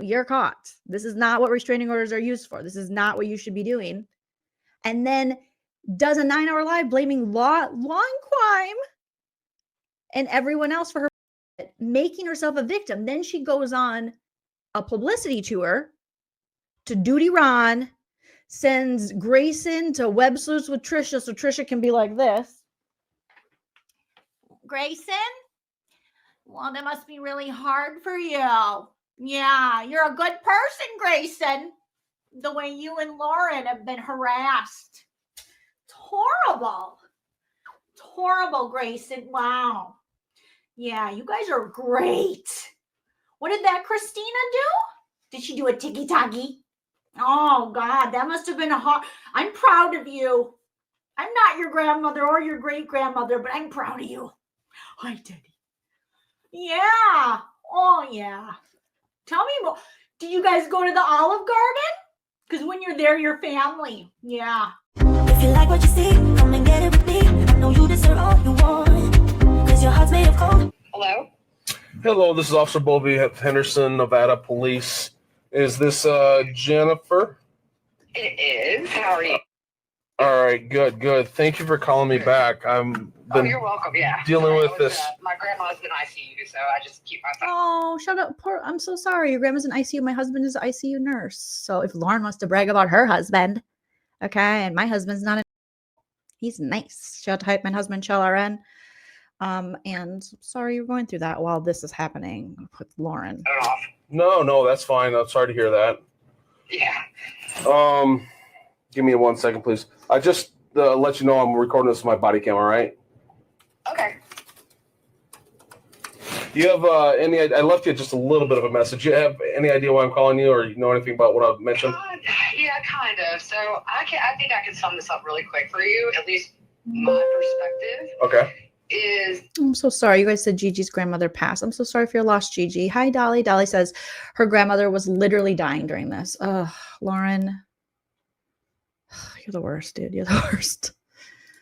you're caught. This is not what restraining orders are used for. This is not what you should be doing. And then does a 9-hour live blaming law and crime and everyone else for her making herself a victim. Then she goes on a publicity tour to Duty Ron, sends Grayson to Web Sleuths with Trisha so Trisha can be like this. Grayson? Well, that must be really hard for you. Yeah, you're a good person, Grayson. The way you and Lauren have been harassed. It's horrible. It's horrible, Grayson. Wow. Yeah, you guys are great. What did that Christina do? Did she do a tiki-taki? Oh, God, that must have been a hard. I'm proud of you. I'm not your grandmother or your great-grandmother, but I'm proud of you. Hi, Teddy. Yeah. Oh, yeah. Tell me more. Do you guys go to the Olive Garden? Because when you're there, you're family. Yeah. If you like what you see, come and get it with me. I know you deserve all you want. Because your heart's made of gold. Hello? Hello, this is Officer Bowlby at Henderson, Nevada Police. Is this Jennifer? It is. How are you? All right, good. Thank you for calling me back. You're welcome. Yeah. Dealing with this. My grandma's in ICU, so I just keep my phone. Oh, shut up. I'm so sorry. Your grandma's in ICU. My husband is an ICU nurse. So if Lauren wants to brag about her husband, okay, and my husband's not he's nice. Shout out to Hype Man Husband, Shell RN. And sorry you're going through that while this is happening with Lauren. No, that's fine. I'm sorry to hear that. Yeah. Give me 1 second, please. I just let you know I'm recording this with my body cam, all right? Okay. Do you have I left you just a little bit of a message. Do you have any idea why I'm calling you or you know anything about what I've mentioned? Yeah, kind of. So I think I can sum this up really quick for you, at least my perspective. Okay. I'm so sorry. You guys said Gigi's grandmother passed. I'm so sorry for your loss, Gigi. Hi, Dolly. Dolly says her grandmother was literally dying during this. Lauren, you're the worst, dude. You're the worst.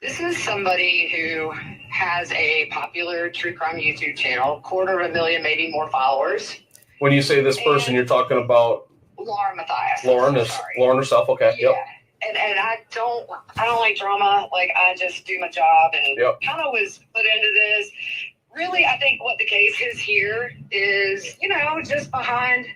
This is somebody who has a popular true crime YouTube channel, 250,000, maybe more followers. When you say this person, you're talking about Lauren Matthias. Lauren herself. Okay. Yeah. Yep. And I don't like drama. Like, I just do my job and kind of was put into this. Really, I think what the case is here is, just behind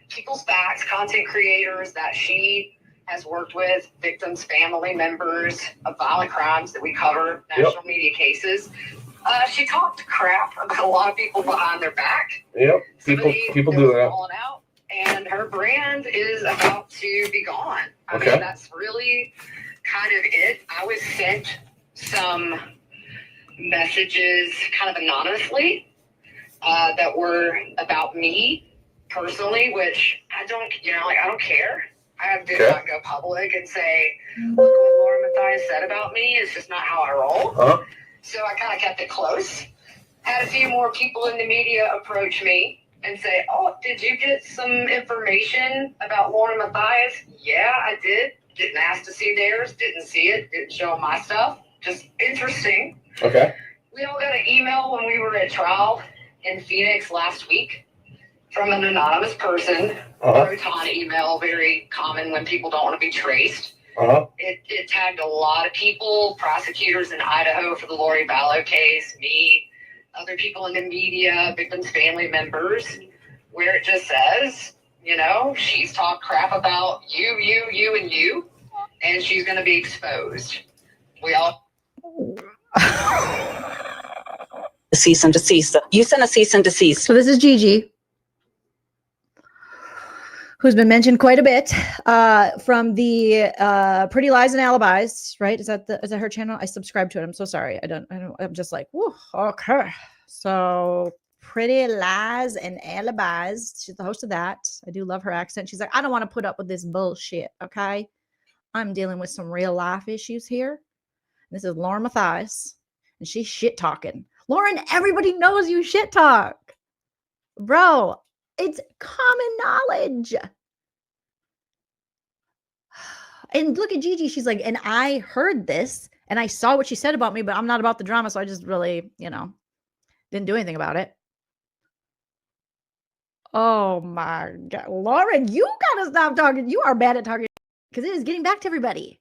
people's backs, content creators that she has worked with, victims, family members of violent crimes that we cover, national media cases. She talked crap about a lot of people behind their back. Yep. People do that. Out, and her brand is about to be gone. I mean, that's really kind of it. I was sent some messages kind of anonymously that were about me personally, which I don't care. I did not go public and say, look what Lauren Matthias said about me. It's just not how I roll. So I kind of kept it close. Had a few more people in the media approach me and say, oh, did you get some information about Lauren Matthias? Yeah, I did. Didn't ask to see theirs. Didn't see it. Didn't show them my stuff. Just interesting. Okay. We all got an email when we were at trial in Phoenix last week from an anonymous person. Proton email, very common when people don't want to be traced. It tagged a lot of people, prosecutors in Idaho for the Lori Vallow case, me, other people in the media, victims' family members, where it just says, she's talked crap about you, and she's going to be exposed. We all... Cease and desist. You sent a cease and desist. So this is Gigi, who's been mentioned quite a bit from the Pretty Lies and Alibis, right? Is that her channel? I subscribe to it. I'm so sorry. I'm just like, whew, okay. So Pretty Lies and Alibis. She's the host of that. I do love her accent. She's like, I don't want to put up with this bullshit. Okay. I'm dealing with some real life issues here. This is Lauren Matthias, and she's shit talking. Lauren, everybody knows you shit talk. Bro, it's common knowledge. And look at Gigi. She's like, and I heard this and I saw what she said about me, but I'm not about the drama. So I just really, didn't do anything about it. Oh my God. Lauren, you gotta stop talking. You are bad at talking because it is getting back to everybody.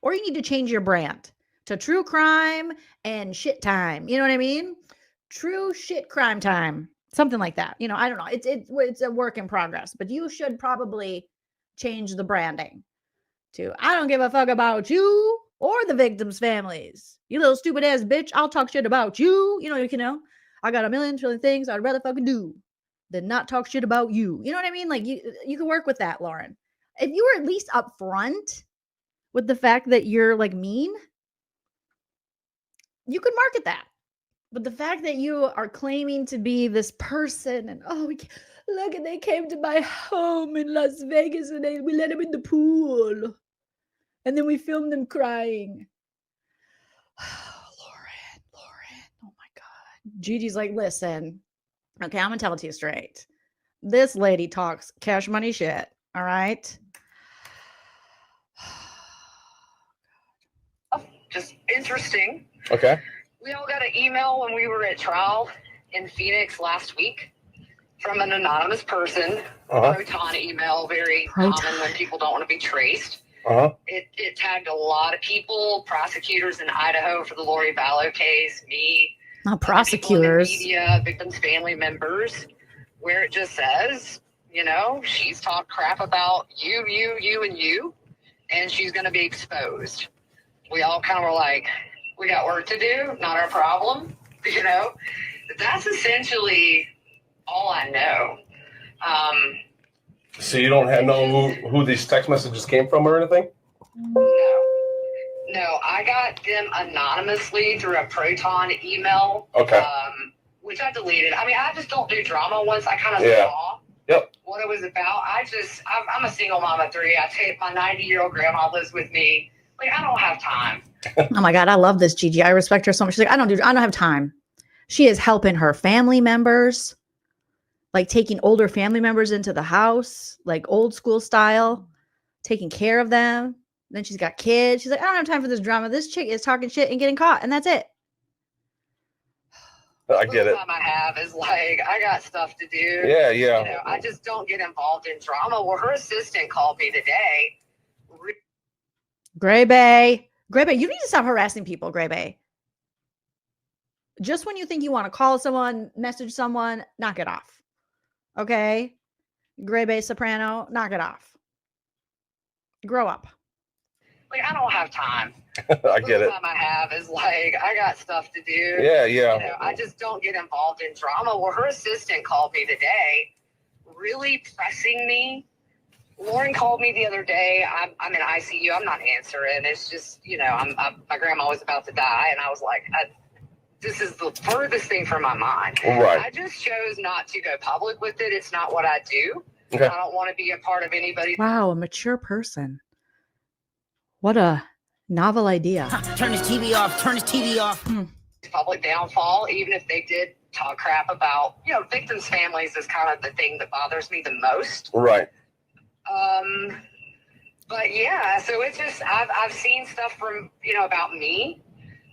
Or you need to change your brand to true crime and shit time. You know what I mean? True shit crime time. Something like that. You know, I don't know. It's a work in progress, but you should probably change the branding to I don't give a fuck about you or the victims' families. You little stupid ass bitch. I'll talk shit about you. You know, I got a million trillion things I'd rather fucking do than not talk shit about you. You know what I mean? Like you can work with that, Lauren. If you were at least upfront with the fact that you're like mean, you could market that. But the fact that you are claiming to be this person and look, and they came to my home in Las Vegas and we let them in the pool. And then we filmed them crying. Lauren, oh my God. Gigi's like, listen, okay, I'm gonna tell it to you straight. This lady talks cash money shit, all right? Just interesting. Okay. We all got an email when we were at trial in Phoenix last week from an anonymous person. Proton email, very common when people don't want to be traced. It tagged a lot of people, prosecutors in Idaho for the Lori Vallow case, me, not prosecutors, media, victims' family members, where it just says, you know, she's talked crap about you, and you, and she's going to be exposed. We all kind of were like, we got work to do, not our problem, you know? That's essentially all I know. So you don't know who these text messages came from or anything? No, I got them anonymously through a Proton email. Okay. Which I deleted. I mean, I just don't do drama once I kind of saw what it was about. I'm a single mom of 3. I take my 90-year-old grandma lives with me. Like, I don't have time. Oh my God, I love this Gigi. I respect her so much. She's like, I don't have time. She is helping her family members, like taking older family members into the house, like old school style, taking care of them. Then she's got kids. She's like, I don't have time for this drama. This chick is talking shit and getting caught, and that's it. I get it. The time I have is like, I got stuff to do. Yeah. You know, I just don't get involved in drama. Well, her assistant called me today. Gray Bay, you need to stop harassing people, Gray Bay. Just when you think you want to call someone, message someone, knock it off. Okay? Gray Bay Soprano, knock it off. Grow up. Like, I don't have time. I get it. The time I have is like, I got stuff to do. Yeah. You know, I just don't get involved in drama. Well, her assistant called me today, really pressing me. Lauren called me the other day. I'm in ICU. I'm not answering. It's just, you know, my grandma was about to die, and I was like, this is the furthest thing from my mind. Right. I just chose not to go public with it. It's not what I do. Okay. I don't want to be a part of anybody. Wow, a mature person. What a novel idea. Turn his TV off. Public downfall, even if they did talk crap about, you know, victims' families is kind of the thing that bothers me the most. Right. But yeah, so it's just, I've seen stuff from, you know, about me.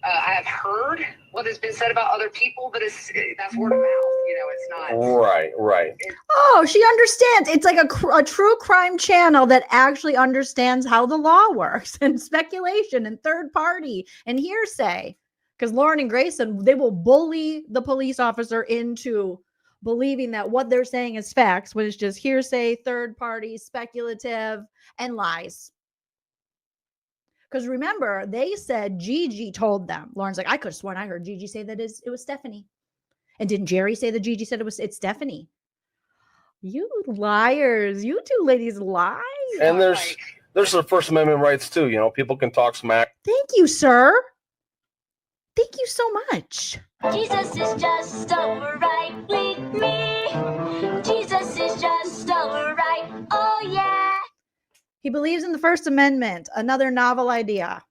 I have heard what has been said about other people, but that's word of mouth. You know, it's not. Right. Oh, she understands. It's like a true crime channel that actually understands how the law works and speculation and third party and hearsay. Because Lauren and Grayson, they will bully the police officer into believing that what they're saying is facts, when it's just hearsay, third party, speculative, and lies. Because remember, they said Gigi told them. Lauren's like, I could have sworn I heard Gigi say that it was Stephanie. And didn't Jerry say that Gigi said it's Stephanie? You liars. You two ladies lie. And there's their First Amendment rights too. You know, people can talk smack. Thank you, sir. Thank you so much. Jesus is just alright with me. Jesus is just alright. Oh yeah. He believes in the First Amendment. Another novel idea.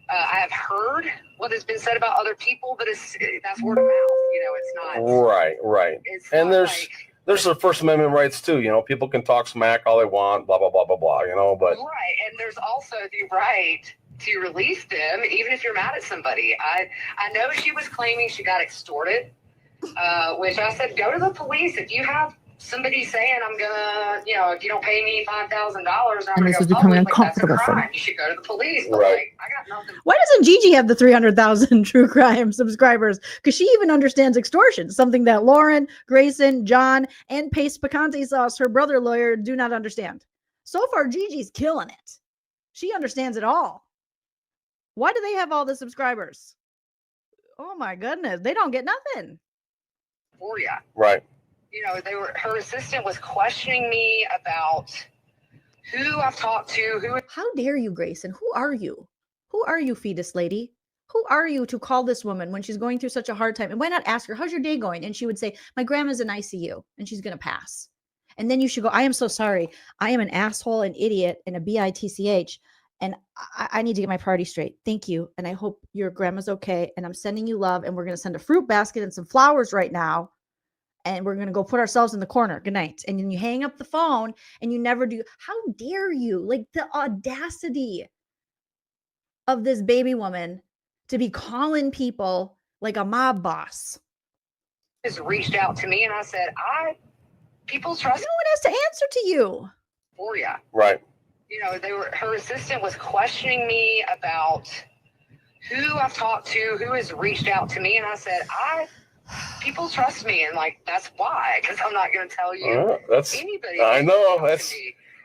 I have heard what has been said about other people, but that's word of mouth. You know, it's not. Right. It's And not there's their First Amendment rights too. You know, people can talk smack all they want, blah blah blah blah blah. You know, but right, and there's also the right to release them, even if you're mad at somebody. I know she was claiming she got extorted which I said, go to the police. If you have somebody saying I'm gonna, if you don't pay me $5,000, I'm And this gonna is go becoming public, like, uncomfortable that's a for crime. me. You should go to the police. But Right. like, I got nothing. Why doesn't Gigi have the 300,000 true crime subscribers? Because she even understands extortion, something that Lauren, Grayson, John, and Pace Picante Sauce, her brother lawyer, do not understand. So far, Gigi's killing it. She understands it all. Why do they have all the subscribers? Oh my goodness, they don't get nothing. For you. Right. Her assistant was questioning me about who I've talked to, How dare you, Grayson? Who are you? Who are you, fetus lady? Who are you to call this woman when she's going through such a hard time? And why not ask her, how's your day going? And she would say, my grandma's in ICU and she's going to pass. And then you should go, I am so sorry. I am an asshole, an idiot, and a bitch. And I need to get my priority straight. Thank you. And I hope your grandma's okay. And I'm sending you love. And we're going to send a fruit basket and some flowers right now. And we're going to go put ourselves in the corner. Good night. And then you hang up the phone and you never do. How dare you? Like the audacity of this baby woman to be calling people like a mob boss. has reached out to me, and I said, people trust No one has to answer to you. for you. Right. Her assistant was questioning me about who I've talked to, who has reached out to me, and I said, people trust me, and like that's why, because I'm not going to tell you anybody. I know.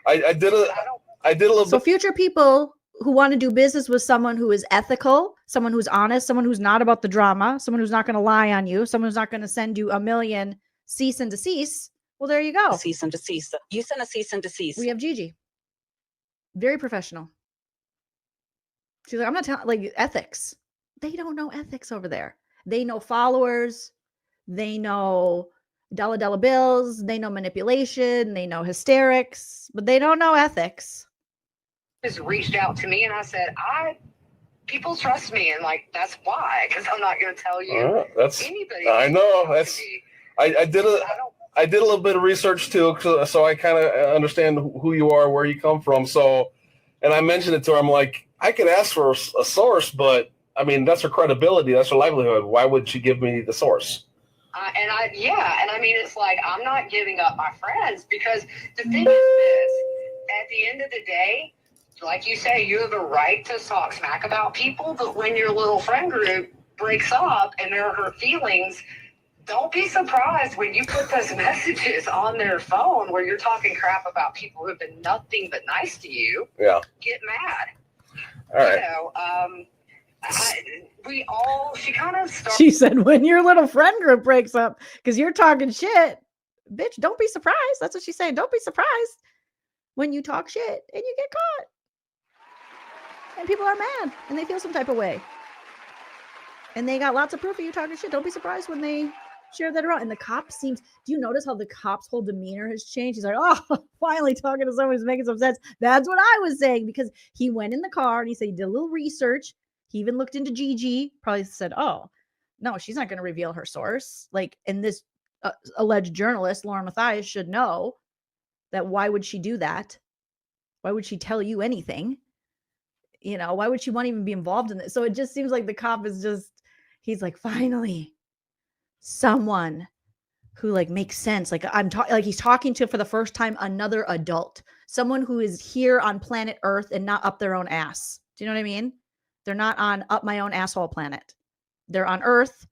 I did a little So bit. future people who want to do business with someone who is ethical, someone who's honest, someone who's not about the drama, someone who's not going to lie on you, someone who's not going to send you a million cease and desist. Well, there you go. Cease and desist. You send a cease and desist. We have Gigi. Very professional. She's like, I'm not telling, like, ethics. They don't know ethics over there. They know followers. They know dollar bills. They know manipulation. They know hysterics, but they don't know ethics. Has reached out to me, and I said, people trust me, and like that's why, because I'm not going to tell you anybody. I know. I did a little bit of research too, so I kind of understand who you are, where you come from. So, and I mentioned it to her. I'm like, I could ask for a source, but I mean, that's her credibility, that's her livelihood. Why would she give me the source? And I mean, it's like I'm not giving up my friends, because the thing is this: at the end of the day, like you say, you have a right to talk smack about people, but when your little friend group breaks up and there are hurt feelings, don't be surprised when you put those messages on their phone where you're talking crap about people who have been nothing but nice to you. Yeah. Get mad. All right. She kind of started. She said, when your little friend group breaks up because you're talking shit, bitch, don't be surprised. That's what she's saying. Don't be surprised when you talk shit and you get caught. And people are mad and they feel some type of way. And they got lots of proof of you talking shit. Don't be surprised when they share that around. And the cop seems, do you notice how the cop's whole demeanor has changed? He's like, oh, finally talking to someone who's making some sense. That's what I was saying, because he went in the car and he said he did a little research. He even looked into Gigi, probably said, oh, no, she's not going to reveal her source. Like, and this alleged journalist, Lauren Matthias, should know that. Why would she do that? Why would she tell you anything? You know, why would she want to even be involved in this? So it just seems like the cop is just, he's like, finally, someone who like makes sense. Like like he's talking to, for the first time, another adult, someone who is here on planet Earth and not up their own ass. Do you know what I mean? They're not on up my own asshole planet. They're on Earth,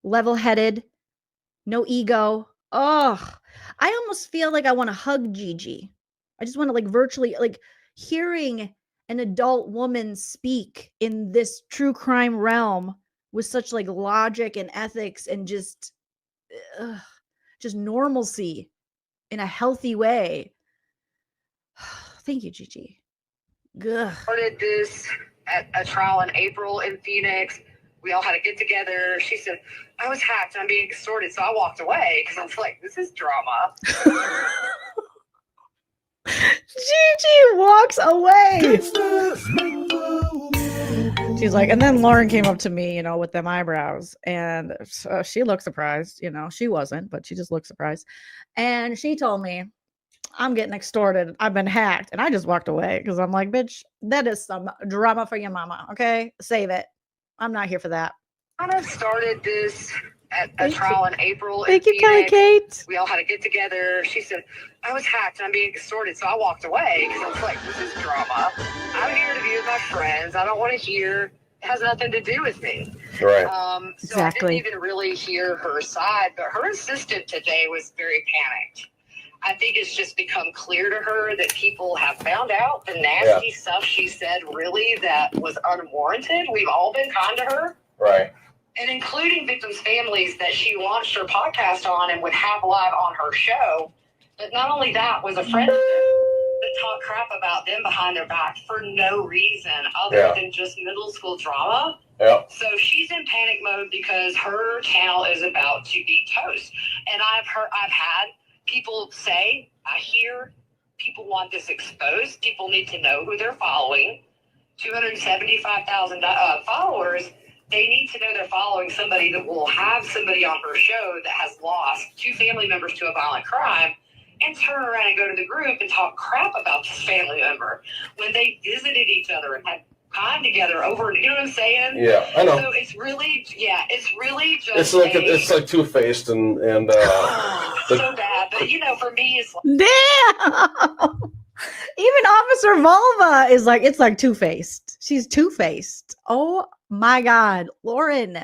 level-headed, no ego. Oh, I almost feel like I want to hug Gigi. I just want to like virtually, like, hearing an adult woman speak in this true crime realm with such like logic and ethics and just normalcy in a healthy way. Thank you, Gigi. Ugh. Started this at a trial in April in Phoenix. We all had to get together. She said, I was hacked and I'm being extorted. So I walked away because I was like, this is drama. Gigi walks away. She's like, and then Lauren came up to me, you know, with them eyebrows, and she looked surprised. You know, she wasn't, but she just looked surprised. And she told me, I'm getting extorted. I've been hacked. And I just walked away because I'm like, bitch, that is some drama for your mama. Okay, save it. I'm not here for that. Kind of started this at a trial in April. Thank in you, Kelly Phoenix. Kate. We all had to get together. She said, I was hacked and I'm being extorted. So I walked away because I was like, this is drama. I'm here to be with my friends. I don't want to hear. It has nothing to do with me. Right. So I didn't even really hear her side, but her assistant today was very panicked. I think it's just become clear to her that people have found out the nasty stuff she said really that was unwarranted. We've all been kind to her. Right. And including victims' families that she launched her podcast on and would have live on her show. But not only that, was a friend of them that talked crap about them behind their back for no reason other than just middle school drama. Yeah. So she's in panic mode because her channel is about to be toast. And I've had people say, I hear people want this exposed. People need to know who they're following. 275,000 followers. They need to know they're following somebody that will have somebody on her show that has lost 2 family members to a violent crime and turn around and go to the group and talk crap about this family member when they visited each other and had time together over, you know what I'm saying? Yeah, I know. So it's really just it's like two-faced and so bad. But for me, it's like, Damn. Even Officer Vulva is like, it's like two-faced. She's two-faced. Oh my God, Lauren.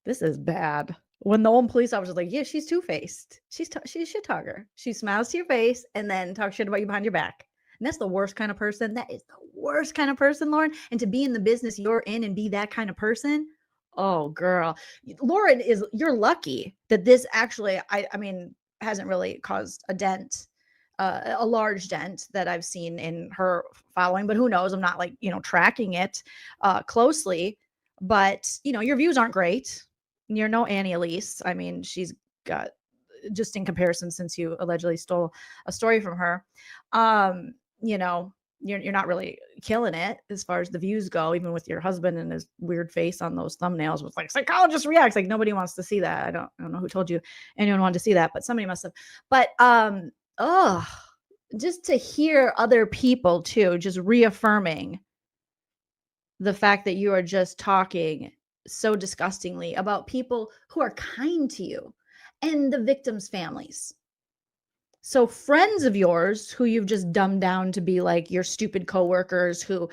This is bad. When the old police officer's like, yeah, she's two-faced. She's a shit talker. She smiles to your face and then talks shit about you behind your back. And that's the worst kind of person. That is the worst kind of person, Lauren. And to be in the business you're in and be that kind of person, oh, girl. Lauren, you're lucky that this actually, I mean, hasn't really caused a dent, a large dent that I've seen in her following. But who knows? I'm not tracking it closely. But, your views aren't great. You're no Annie Elise. I mean, she's got, just in comparison, since you allegedly stole a story from her, you're not really killing it as far as the views go, even with your husband and his weird face on those thumbnails with like psychologist reacts. Like nobody wants to see that. I don't know who told you anyone wanted to see that, but somebody must have. But just to hear other people too, just reaffirming the fact that you are just talking so disgustingly about people who are kind to you and the victims' families. So friends of yours who you've just dumbed down to be like your stupid coworkers who,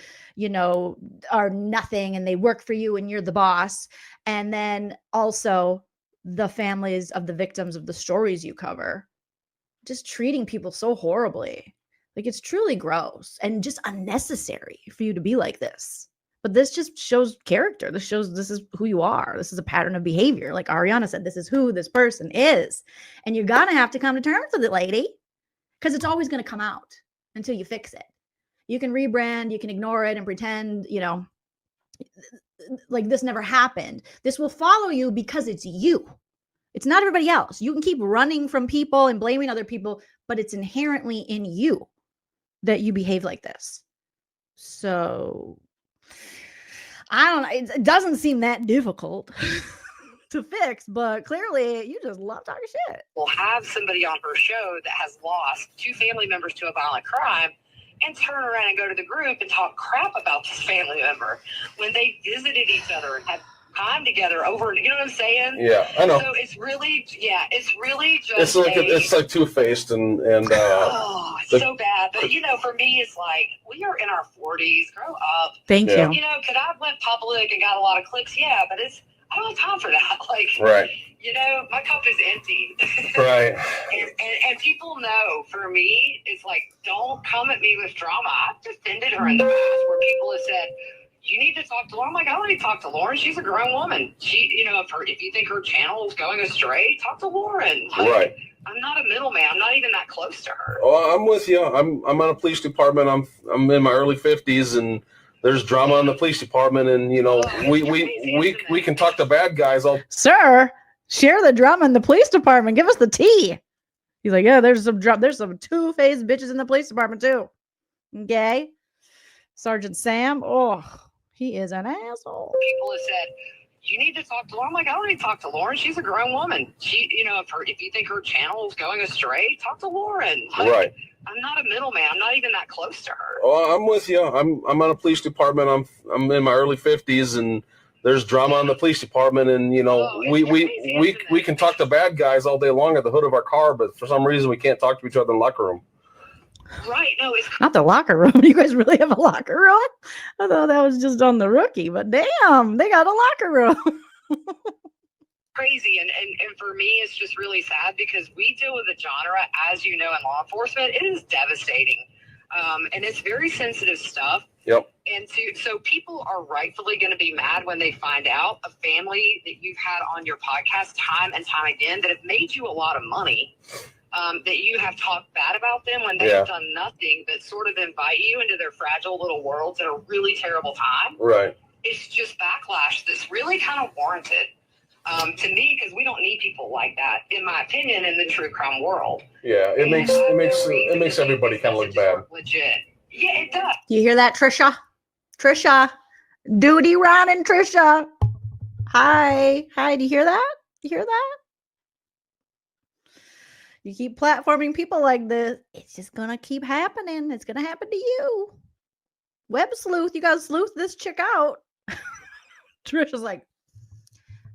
are nothing and they work for you and you're the boss. And then also the families of the victims of the stories you cover, just treating people so horribly. Like it's truly gross and just unnecessary for you to be like this. But this just shows character. This shows this is who you are. This is a pattern of behavior. Like Ariana said, this is who this person is. And you're going to have to come to terms with it, lady, because it's always going to come out until you fix it. You can rebrand, you can ignore it and pretend, like this never happened. This will follow you because it's you. It's not everybody else. You can keep running from people and blaming other people, but it's inherently in you that you behave like this. So I don't know. It doesn't seem that difficult to fix, but clearly you just love talking shit. We'll have somebody on her show that has lost 2 family members to a violent crime and turn around and go to the group and talk crap about this family member when they visited each other and had time together over, you know what I'm saying? Yeah, I know. So it's really just it's like two-faced and so bad. But for me, it's like we are in our 40s. Grow up. Thank you. Could I went public and got a lot of clicks? Yeah, but I don't have time for that. Like, right. My cup is empty. Right. And people know, for me, it's like, don't come at me with drama. I've defended her in the past where people have said, you need to talk to Lauren. I'm like, I already talked to Lauren. She's a grown woman. She, if you think her channel is going astray, talk to Lauren. Like, right. I'm not a middleman. I'm not even that close to her. Oh, I'm with you. I'm on a police department. I'm in my early 50s, and there's drama in the police department, and we can talk to bad guys. Sir, share the drama in the police department. Give us the tea. He's like, yeah, there's some two-faced bitches in the police department too. Okay, Sergeant Sam. Oh, he is an asshole. People have said, you need to talk to Lauren. I'm like, I already talked to Lauren. She's a grown woman. She, if you think her channel is going astray, talk to Lauren. Like, right. I'm not a middleman. I'm not even that close to her. Oh, I'm with you. I'm on a police department. I'm in my early 50s, and there's drama in the police department, and you know, we can talk to bad guys all day long at the hood of our car, but for some reason we can't talk to each other in the locker room. Right. No, it's Not the locker room. You guys really have a locker room? I thought that was just on the rookie, but damn, they got a locker room. crazy. And for me, it's just really sad because we deal with a genre, as you know, in law enforcement. It is devastating. And it's very sensitive stuff. Yep. And so people are rightfully going to be mad when they find out a family that you've had on your podcast time and time again that have made you a lot of money, that you have talked bad about them when they've done nothing but sort of invite you into their fragile little worlds at a really terrible time. Right. It's just backlash that's really kind of warranted. To me, because we don't need people like that, in my opinion, in the true crime world. Yeah, it makes everybody kind of look bad. Legit. Yeah, it does. You hear that, Trisha? Trisha. Duty Ron and Trisha. Hi. Hi, do you hear that? You hear that? You keep platforming people like this, it's just going to keep happening. It's going to happen to you. Web sleuth, you got to sleuth this chick out. Trisha's like,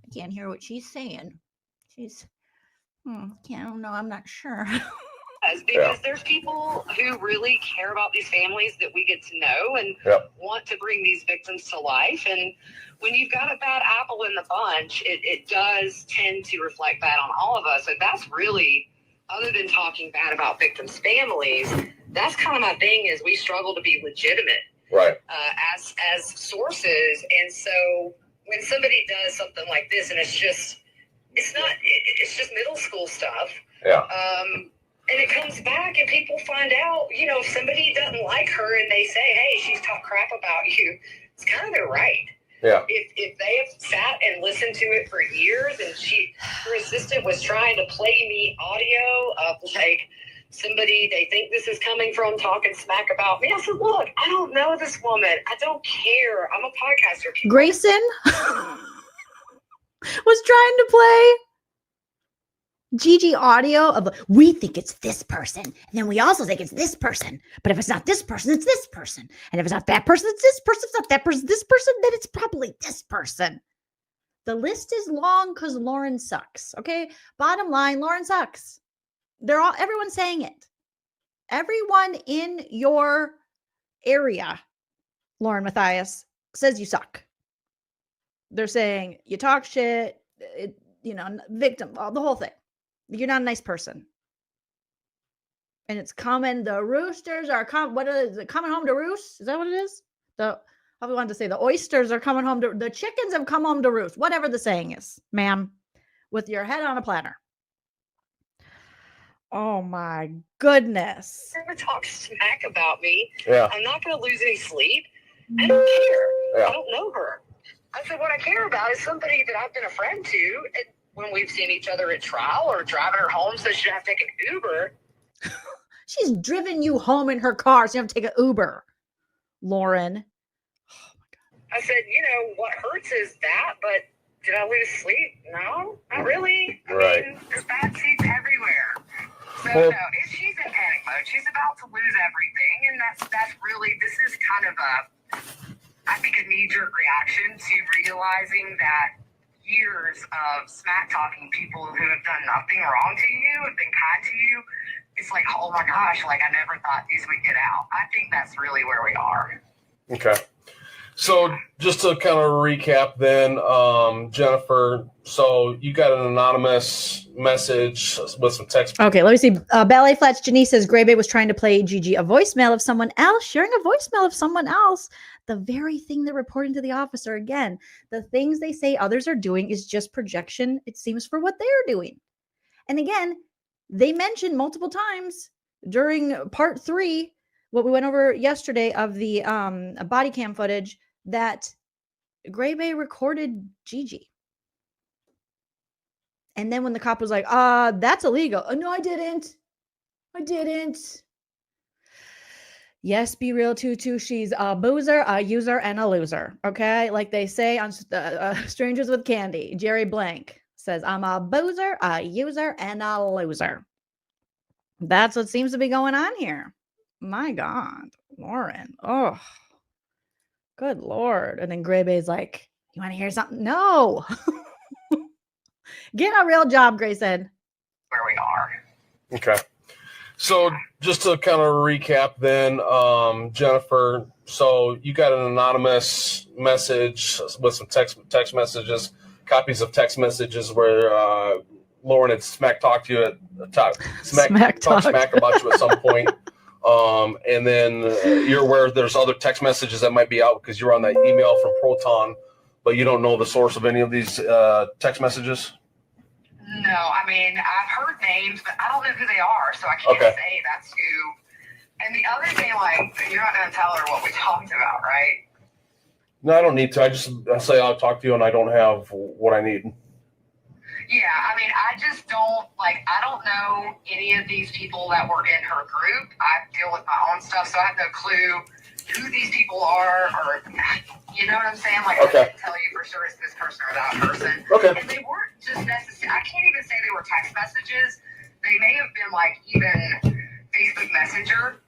I can't hear what she's saying. She's, I don't know. I'm not sure. Because there's people who really care about these families that we get to know and want to bring these victims to life. And when you've got a bad apple in the bunch, it does tend to reflect bad on all of us. And that's really, other than talking bad about victims' families, that's kind of my thing is we struggle to be legitimate as sources. And so when somebody does something like this and it's just middle school stuff. Yeah. And it comes back and people find out, you know, if somebody doesn't like her and they say, hey, she's talked crap about you, it's kind of their right. Yeah. If they have sat and listened to it for years and her assistant was trying to play me audio of like somebody they think this is coming from talking smack about me. I said, look, I don't know this woman. I don't care. I'm a podcaster. Grayson was trying to play Gigi audio of we think it's this person, and then we also think it's this person. But if it's not this person, it's this person. And if it's not that person, it's this person. If it's not that person, this person, then it's probably this person. The list is long because Lauren sucks. Okay. Bottom line, Lauren sucks. Everyone's saying it. Everyone in your area, Lauren Matthias, says you suck. They're saying you talk shit, victim, the whole thing. You're not a nice person. And it's coming. The roosters are coming. What is it? Coming home to roost? Is that what it is? I wanted to say the oysters are coming home the chickens have come home to roost. Whatever the saying is, ma'am, with your head on a platter. Oh my goodness. You're going to talk smack about me. Yeah. I'm not going to lose any sleep. I don't care. Yeah. I don't know her. I said, what I care about is somebody that I've been a friend to. And when we've seen each other at trial or driving her home so she doesn't have to take an Uber. She's driven you home in her car so you have to take an Uber, Lauren. Oh my God. I said, what hurts is that, but did I lose sleep? No, not really. Right. I mean, there's bad seats everywhere. So Well, no, she's in panic mode. She's about to lose everything, and that's really, this is kind of I think a knee-jerk reaction to realizing that years of smack talking people who have done nothing wrong to you, have been kind to you, it's like, oh my gosh, like I never thought these would get out. I think that's really where we are. Okay. So just to kind of recap then, Jennifer, so you got an anonymous message with some text. Okay, let me see. Ballet Flats Janice says Gray Bay was trying to play Gigi a voicemail of someone else, sharing a voicemail of someone else. The very thing they're reporting to the officer. Again, the things they say others are doing is just projection, it seems, for what they're doing. And again, they mentioned multiple times during part 3, what we went over yesterday of the body cam footage, that Gray Bay recorded Gigi. And then when the cop was like, that's illegal. Oh, no, I didn't. Yes, be real too. She's a boozer, a user, and a loser. Okay? Like they say on Strangers with Candy. Jerry Blank says, I'm a boozer, a user, and a loser. That's what seems to be going on here. My God, Lauren. Oh, good Lord. And then Gray Bay's like, You want to hear something? No. Get a real job, Grayson. Where we are. Okay. So just to kind of recap then, Jennifer, so you got an anonymous message with some text messages, copies of text messages where Lauren had smack talked to you smack about you at some point. And then you're aware there's other text messages that might be out because you're on that email from Proton, but you don't know the source of any of these text messages? No, I mean, I've heard names, but I don't know who they are, so I can't say that's who. And the other thing, like, you're not going to tell her what we talked about, right? No, I don't need to. I say I'll talk to you and I don't have what I need. Yeah, I mean, I just don't, like, I don't know any of these people that were in her group. I deal with my own stuff, so I have no clue who these people are, or, you know what I'm saying? Like, I can't tell you for sure it's this person or that person. Okay. And they weren't just necessarily, I can't even say they were text messages. They may have been, like, even Facebook Messenger.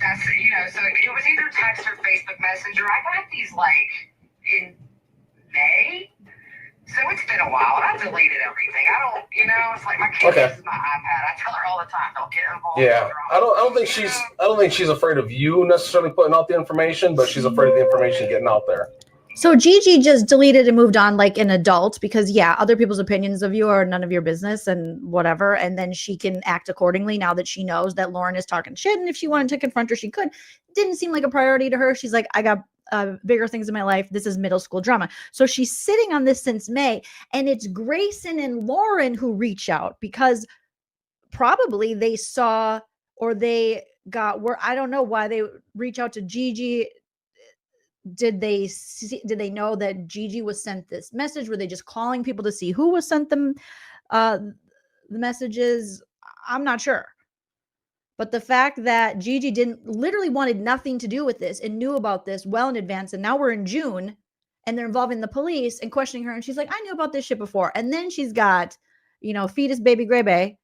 That's, you know, so it was either text or Facebook Messenger. I got these, like, in May. So it's been a while, and I've deleted everything. I don't, you know, it's like my kid uses my iPad. I tell her all the time, don't get involved. Yeah, I don't think she's afraid of you necessarily putting out the information, but she's afraid of the information getting out there. So Gigi just deleted and moved on like an adult because, yeah, other people's opinions of you are none of your business and whatever. And then she can act accordingly now that she knows that Lauren is talking shit. And if she wanted to confront her, she could. Didn't seem like a priority to her. She's like, I got bigger things in my life. This is middle school drama. So she's sitting on this since May. And it's Grayson and Lauren who reach out because probably they saw or they got where I don't know why they reach out to Gigi. Did they know that Gigi was sent this message? Were they just calling people to see who was sent them the messages? I'm not sure. But the fact that Gigi literally wanted nothing to do with this and knew about this well in advance, and now we're in June and they're involving the police and questioning her, and she's like, I knew about this shit before. And then she's got, you know, fetus baby Gray Bay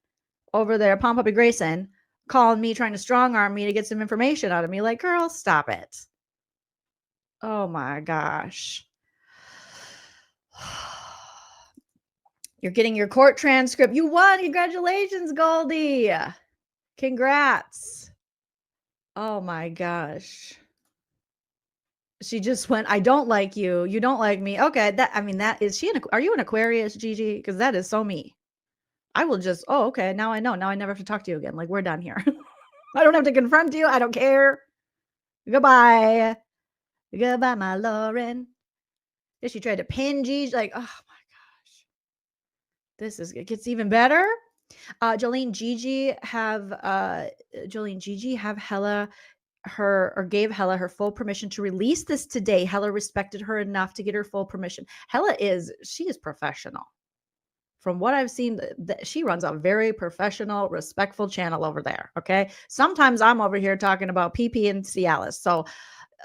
over there, Pom Puppy Grayson, calling me, trying to strong arm me to get some information out of me. Like, girl, stop it. Oh my gosh. You're getting your court transcript. You won. Congratulations, Goldie. Congrats. Oh my gosh. She just went, I don't like you. You don't like me. Okay. Are you an Aquarius, Gigi? Because that is so me. I will just, okay. Now I know. Now I never have to talk to you again. Like, we're done here. I don't have to confront you. I don't care. Goodbye. Goodbye, my Lauren. Then she tried to pin Gigi. Like, oh my gosh. It gets even better. Joleen Gigi have Hella gave Hella her full permission to release this today. Hella respected her enough to get her full permission. She is professional. From what I've seen, she runs a very professional, respectful channel over there. Okay. Sometimes I'm over here talking about PP and Cialis. So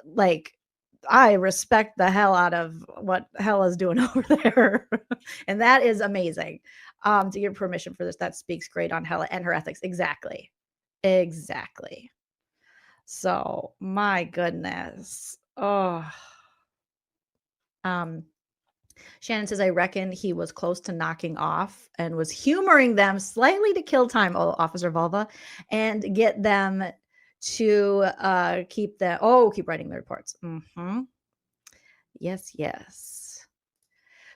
like, I respect the hell out of what Hella's doing over there. And that is amazing. To give permission for this, that speaks great on Hella and her ethics. Exactly. So my goodness. Oh. Shannon says, I reckon he was close to knocking off and was humoring them slightly to kill time, Officer Vulva, and get them to keep writing the reports. Mm-hmm. Yes.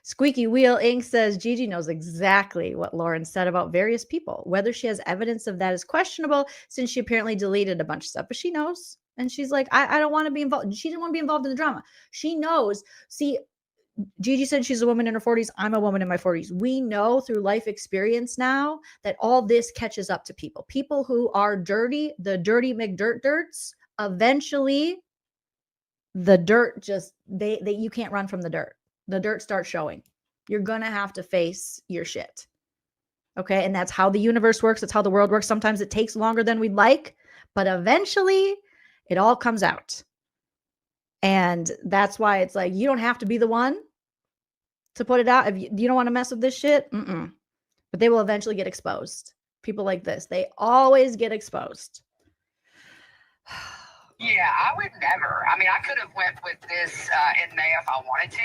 Squeaky Wheel Inc. says Gigi knows exactly what Lauren said about various people. Whether she has evidence of that is questionable since she apparently deleted a bunch of stuff, but she knows. And she's like, I don't want to be involved. She didn't want to be involved in the drama. She knows. See, Gigi said she's a woman in her 40s. I'm a woman in my 40s. We know through life experience now that all this catches up to people. People who are dirty, the dirty McDirts, eventually the dirt you can't run from the dirt. The dirt starts showing. You're going to have to face your shit. Okay. And that's how the universe works. That's how the world works. Sometimes it takes longer than we'd like, but eventually it all comes out. And that's why it's like, you don't have to be the one to put it out. If you don't want to mess with this shit, but they will eventually get exposed. People like this, they always get exposed. Yeah, I would never. I mean, I could have went with this in May if I wanted to,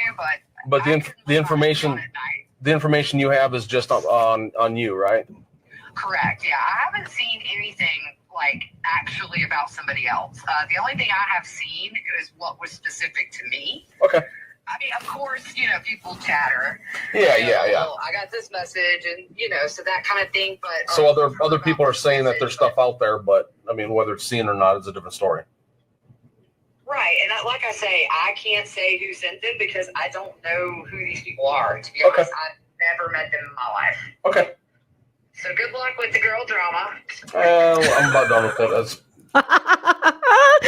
But I couldn't the leave my information husband at night. the information you have is just on you, right? Correct. Yeah, I haven't seen anything like actually about somebody else. The only thing I have seen is what was specific to me. Okay. I mean, of course, people chatter. Yeah. Oh, I got this message, and so that kind of thing. But So other people are saying that there's stuff out there, but I mean, whether it's seen or not is a different story. Right, and like I say, I can't say who sent them because I don't know who these people are. To be honest, I've never met them in my life. Okay. So good luck with the girl drama. I'm about done with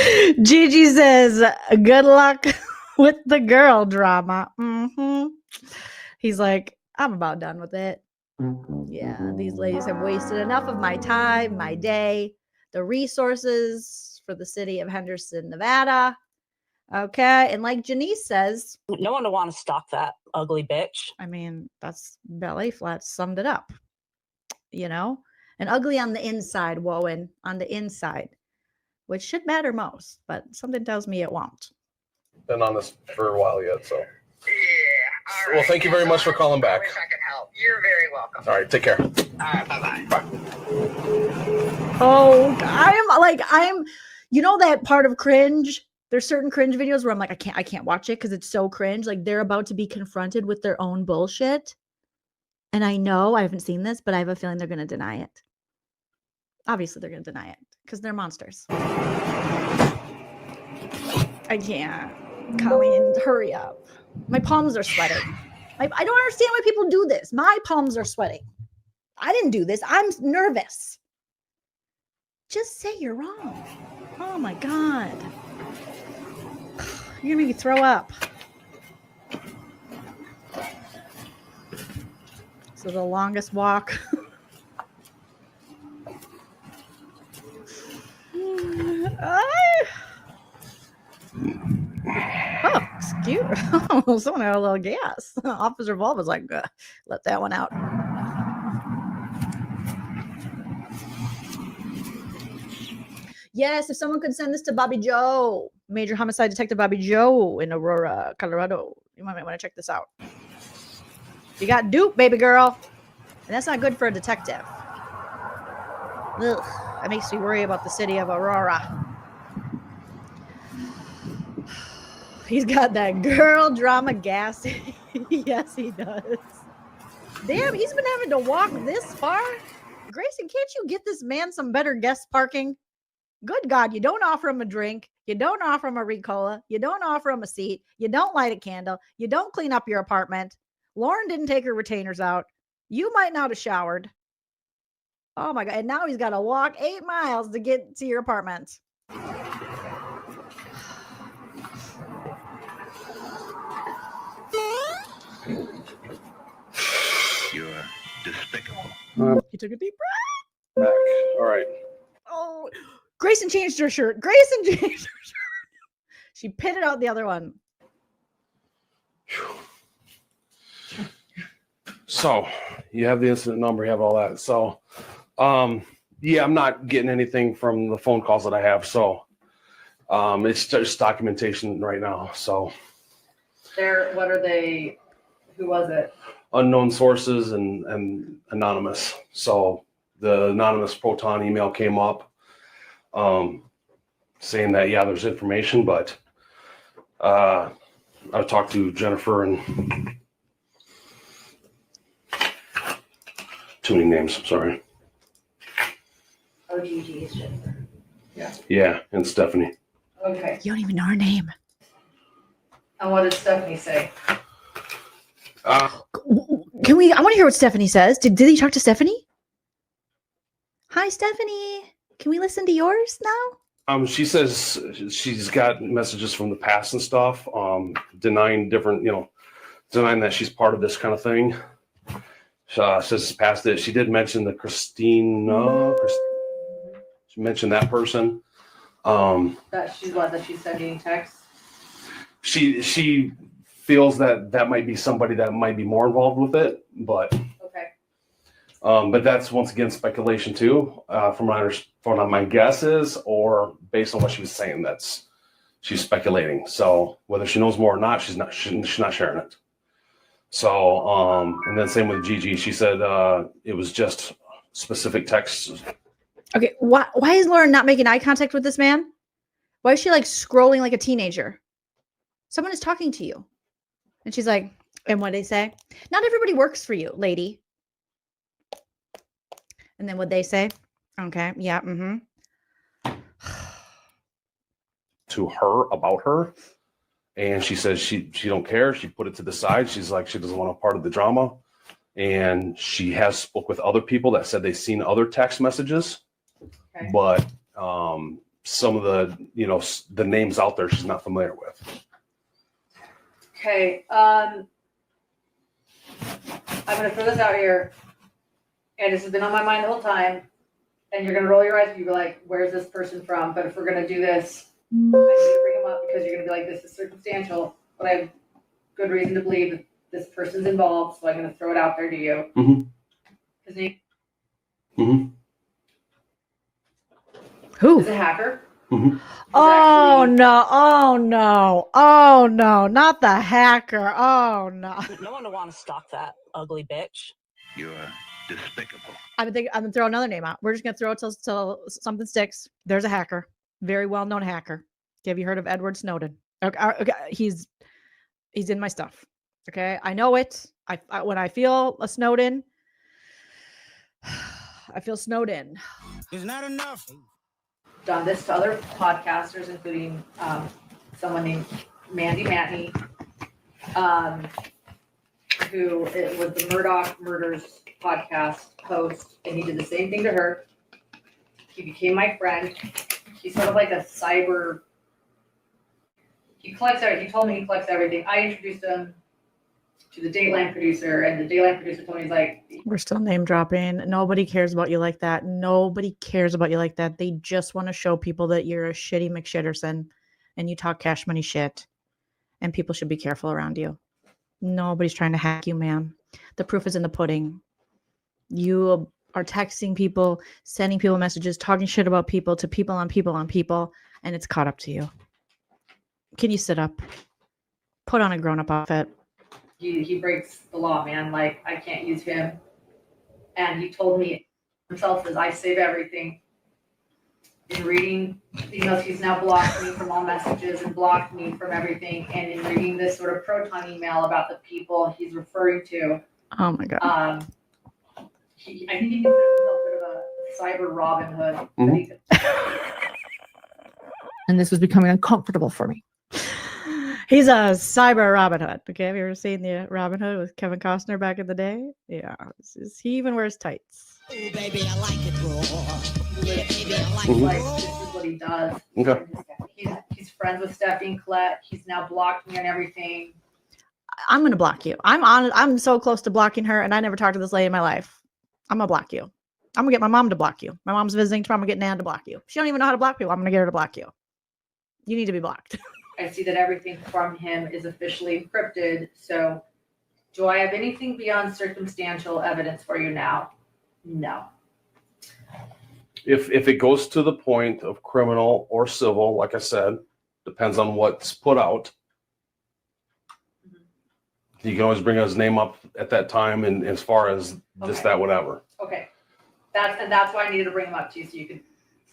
it. Gigi says, good luck with the girl drama. He's like, I'm about done with it. Yeah, these ladies have wasted enough of my time, my day, the resources for the city of Henderson, Nevada. Okay. And like Janice says, No one would want to stalk that ugly bitch. I mean, that's Ballet Flats summed it up. And ugly on the inside, Woen, on the inside, which should matter most, but something tells me it won't. Been on this for a while yet, so. Yeah. All Well, right. thank you very much for calling back. I wish I could help. You're very welcome. All right, take care. All right, bye-bye. Oh, I'm that part of cringe. There's certain cringe videos where I'm like, I can't watch it because it's so cringe. Like they're about to be confronted with their own bullshit. And I know I haven't seen this, but I have a feeling they're going to deny it. Obviously, they're going to deny it because they're monsters. I can't. Colleen, hurry up. My palms are sweating. I don't understand why people do this. My palms are sweating. I didn't do this. I'm nervous. Just say you're wrong. Oh my God. You're going to make me throw up. So the longest walk. Oh, excuse. Oh, someone had a little gas. Officer Volv was like, let that one out. Yes, if someone could send this to Bobby Joe, Major Homicide Detective Bobby Joe in Aurora, Colorado. You might want to check this out. You got duped, baby girl. And that's not good for a detective. Ugh, that makes me worry about the city of Aurora. He's got that girl drama gas. Yes, he does. Damn, he's been having to walk this far. Grayson, can't you get this man some better guest parking? Good God, you don't offer him a drink. You don't offer him a Ricola. You don't offer him a seat. You don't light a candle. You don't clean up your apartment. Lauren didn't take her retainers out. You might not have showered. Oh my God. And now he's got to walk 8 miles to get to your apartment. You're despicable. He took a deep breath. Back. All right. Oh, Grayson changed her shirt. Grayson changed her shirt. She pitted out the other one. So you have the incident number, you have all that. So, yeah, I'm not getting anything from the phone calls that I have. So, it's just documentation right now. So, What are they? Who was it? unknown sources and anonymous. So the anonymous Proton email came up, saying that, yeah, there's information, but I talked to Jennifer and too many names. Sorry. Oh, Gigi is Jennifer. Yeah. And Stephanie. Okay. You don't even know her name. And what did Stephanie say? I want to hear what Stephanie says. Did he talk to Stephanie? Hi, Stephanie. Can we listen to yours now? She says she's got messages from the past and stuff, denying denying that she's part of this kind of thing. Says it's past it. She did mention the Christina. She mentioned that person. That she's sending texts. She feels that might be somebody that might be more involved with it, but Okay. But that's once again speculation too, from my guess is, or based on what she was saying, she's speculating. So whether she knows more or not, she's not sharing it. So and then same with Gigi. She said it was just specific texts. Okay, why is Lauren not making eye contact with this man? Why is she like scrolling like a teenager? Someone is talking to you. And she's like, and what they say? Not everybody works for you, lady. And then what they say? Okay, yeah, To her about her. And she says she don't care. She put it to the side. She's like, she doesn't want a part of the drama. And she has spoke with other people that said they've seen other text messages. Okay. But some of the, the names out there she's not familiar with. Okay. I'm going to throw this out here. And this has been on my mind the whole time. And you're going to roll your eyes and you'll be like, where's this person from? But if we're going to do this, I need to bring him up because you're going to be like, this is circumstantial. But I have good reason to believe that this person's involved. So I'm going to throw it out there to you. Mm-hmm. His name Who? is a hacker. Mm-hmm. Oh no, not the hacker. Oh no. No one would want to stalk that ugly bitch. You're despicable. I'm gonna throw another name out. We're just gonna throw it till something sticks. There's a hacker, very well-known hacker. Have you heard of Edward Snowden? Okay, he's in my stuff. Okay, I know it. I when I feel a Snowden, I feel snowed in. It's not enough. Done this to other podcasters, including someone named Mandy Matney, who was the Murdoch Murders podcast host, and he did the same thing to her. He became my friend. He's sort of like a cyber. He collects everything. He told me he collects everything. I introduced him to the Dateline producer, and the Dateline producer told me, he's like, We're still name dropping. Nobody cares about you like that. Nobody cares about you like that. They just want to show people that you're a shitty McShitterson and you talk cash money shit, and people should be careful around you. Nobody's trying to hack you, ma'am. The proof is in the pudding. You are texting people, sending people messages, talking shit about people to people on people on people, and it's caught up to you. Can you sit up? Put on a grown-up outfit. he breaks the law, man. Like, I can't use him. And he told me himself, as I save everything. In reading the emails, he's now blocked me from all messages and blocked me from everything. And in reading this sort of Proton email about the people he's referring to, Oh my God. I think he considers himself a bit of a cyber Robin Hood. Mhm. And this was becoming uncomfortable for me. He's a cyber Robin Hood. Okay, have you ever seen the Robin Hood with Kevin Costner back in the day? Yeah, he even wears tights. Oh, baby, I like it raw. Yeah, baby, I like Mhm. Like, it raw. this is what he does. Okay. He's friends with Stephanie Collette. He's now blocked me on everything. I'm gonna block you. I'm so close to blocking her, and I never talked to this lady in my life. I'm gonna block you. I'm gonna get my mom to block you. My mom's visiting tomorrow. I'm gonna get Nan to block you. She don't even know how to block people. I'm gonna get her to block you. You need to be blocked. I see that everything from him is officially encrypted. So, do I have anything beyond circumstantial evidence for you now? No. If it goes to the point of criminal or civil, like I said, depends on what's put out. You can always bring his name up at that time, and as far as this, Okay. that, whatever. Okay. That's why I needed to bring him up to you, so you could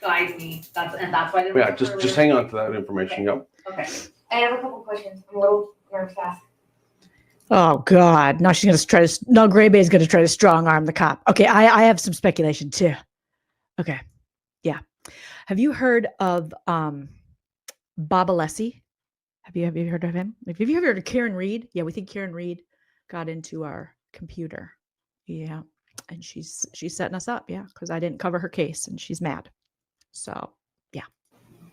guide me. That's why I didn't. Yeah, just hang on to that information. Okay. Yep. Okay. I have a couple questions. I'm a little nervous to ask. Oh God! Now she's gonna try to. No, Gray Bay's gonna try to strong arm the cop. Okay, I have some speculation too. Okay, yeah. Have you heard of Bob Alessi? Have you heard of him? Have you ever heard of Karen Reed? Yeah, we think Karen Reed got into our computer. Yeah, and she's setting us up. Yeah, because I didn't cover her case, and she's mad. So yeah.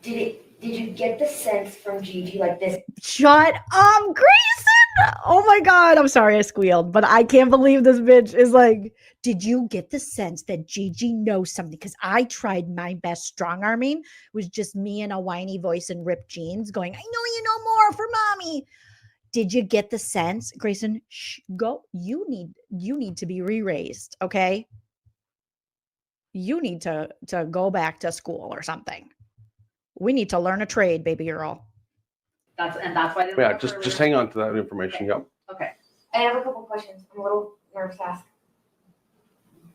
Did you get the sense from Gigi like this? Shut up, Grayson! Oh my God, I'm sorry I squealed, but I can't believe this bitch is like, did you get the sense that Gigi knows something? Because I tried my best strong arming. It was just me in a whiny voice and ripped jeans going, I know you know more for mommy. Did you get the sense, Grayson? Shh, go. You need to be re-raised, okay? you need to go back to school or something. We need to learn a trade, baby girl. That's why they Yeah, just hang on to that information. Yep. Okay. I have a couple questions. I'm a little nervous to ask.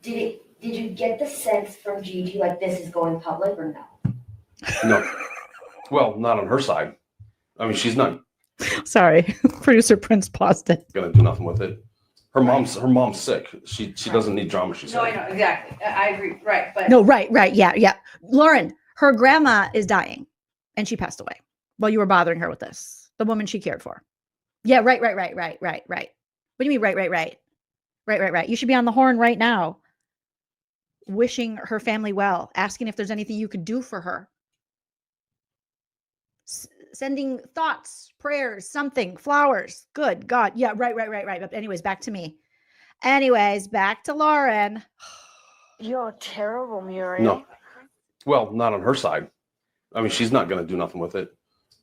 Did you get the sense from Gigi like this is going public or no? No. Well, not on her side. I mean, she's not Sorry, producer Prince paused it. gonna do nothing with it. Her mom's sick. She doesn't need drama. She said. No, I know exactly. I agree. Right, but No, right, yeah. Lauren, her grandma is dying, and she passed away while you were bothering her with this. The woman she cared for. Yeah, right. What do you mean, right? You should be on the horn right now, wishing her family well, asking if there's anything you could do for her. Sending thoughts, prayers, something, flowers. Good God. Yeah, right. But anyways, back to me. Anyways, back to Lauren. You're terrible, Muriel. No. Well, not on her side. I mean, she's not gonna do nothing with it.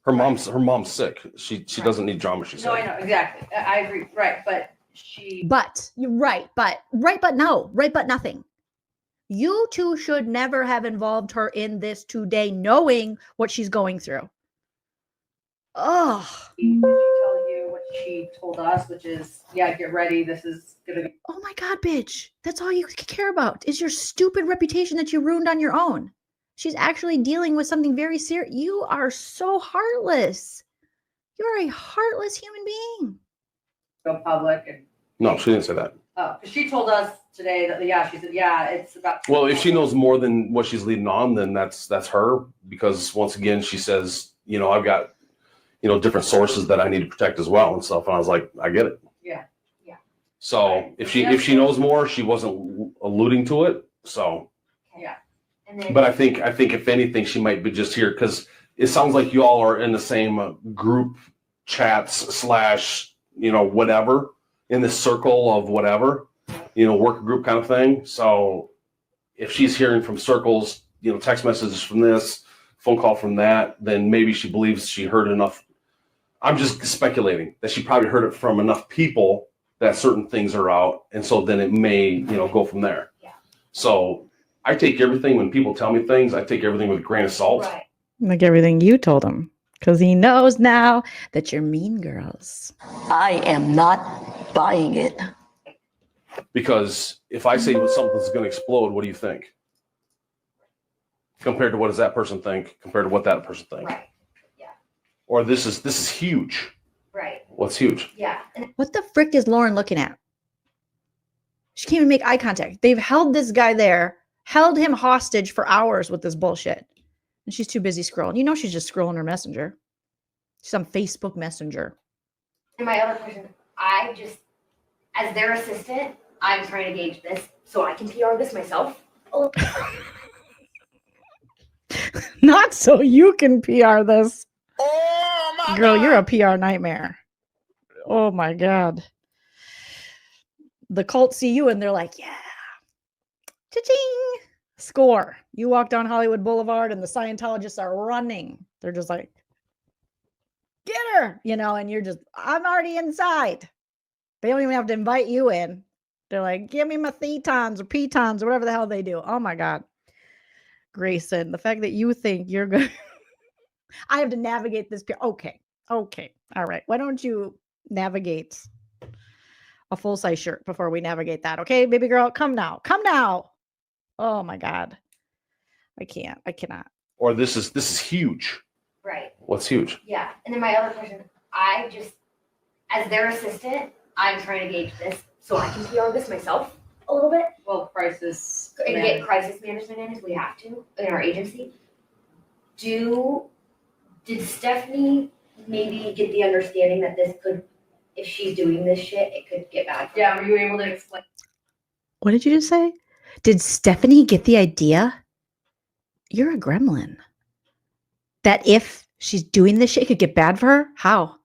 Her mom's sick. She doesn't need drama. She said. no, I know exactly. I agree. Right, but But you're right, but no, right, but nothing. You two should never have involved her in this today, knowing what she's going through. Oh. Did she tell you what she told us, which is, yeah, get ready. This is gonna be. Oh my God, bitch. That's all you care about is your stupid reputation that you ruined on your own. She's actually dealing with something very serious. You are so heartless. You're a heartless human being. Go public and. No, she didn't say that. Oh, because she told us today that she said, yeah, it's about. Well, if she knows more than what she's leading on, then that's her. Because once again, she says, I've got, different sources that I need to protect as well and stuff. And I was like, I get it. Yeah. So Right. if she knows more, she wasn't alluding to it. So. Yeah. And then But I think if anything, she might be just here because it sounds like you all are in the same group chats / whatever in this circle of whatever, work group kind of thing. So if she's hearing from circles, text messages from this, phone call from that, then maybe she believes she heard enough. I'm just speculating that she probably heard it from enough people that certain things are out. And so then it may, go from there. Yeah. So I take everything when people tell me things, I take everything with a grain of salt. right. Like everything you told him. Because he knows now that you're mean girls. I am not buying it. Because if I say something's going to explode, what do you think? Compared to what does that person think? Compared to what that person thinks? Right. Yeah. Or this is huge. Right. What's huge? Yeah. And What the frick is Lauren looking at? She can't even make eye contact. They've held this guy there, held him hostage for hours with this bullshit. And she's too busy scrolling. She's just scrolling her messenger. She's on Facebook Messenger. my other question, as their assistant, I'm trying to gauge this so I can PR this myself. Oh, Not so you can PR this. Oh my Girl, you're a PR nightmare. Oh my God. The cult see you and they're like, yeah. Cha-ching. Score. You walk down Hollywood Boulevard and the Scientologists are running. They're just like, get her, and you're just, I'm already inside. They don't even have to invite you in. They're like, give me my thetons or pitons or whatever the hell they do. Oh my God. Grayson, the fact that you think you're good. I have to navigate this. Okay. All right. Why don't you navigate a full-size shirt before we navigate that? Okay, baby girl, come now. Oh my God. I cannot. Or this is huge. right. What's huge? Yeah. And then my other question, as their assistant, I'm trying to gauge this so I can PR this myself a little bit Well, crisis. and get crisis management in if we have to in our agency. Did Stephanie maybe get the understanding that this could, if she's doing this shit, it could get bad for Yeah, her? were you able to explain? What did you just say? Did Stephanie get the idea? You're a gremlin. That if she's doing this shit, it could get bad for her? How?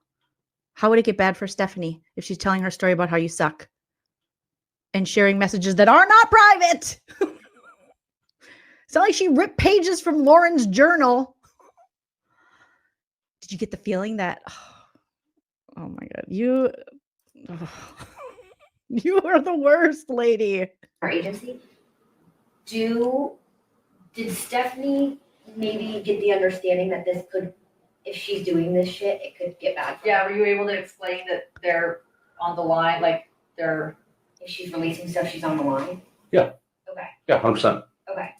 How would it get bad for Stephanie if she's telling her story about how you suck and sharing messages that are not private? It's not like she ripped pages from Lauren's journal. Did you get the feeling that, oh my God, you are the worst lady. Our agency? Did Stephanie maybe get the understanding that this could, if she's doing this shit, it could get bad for Yeah, her? were you able to explain that they're on the line, like they're? If she's releasing stuff, she's on the line? Yeah. Okay, Yeah, 100%. okay.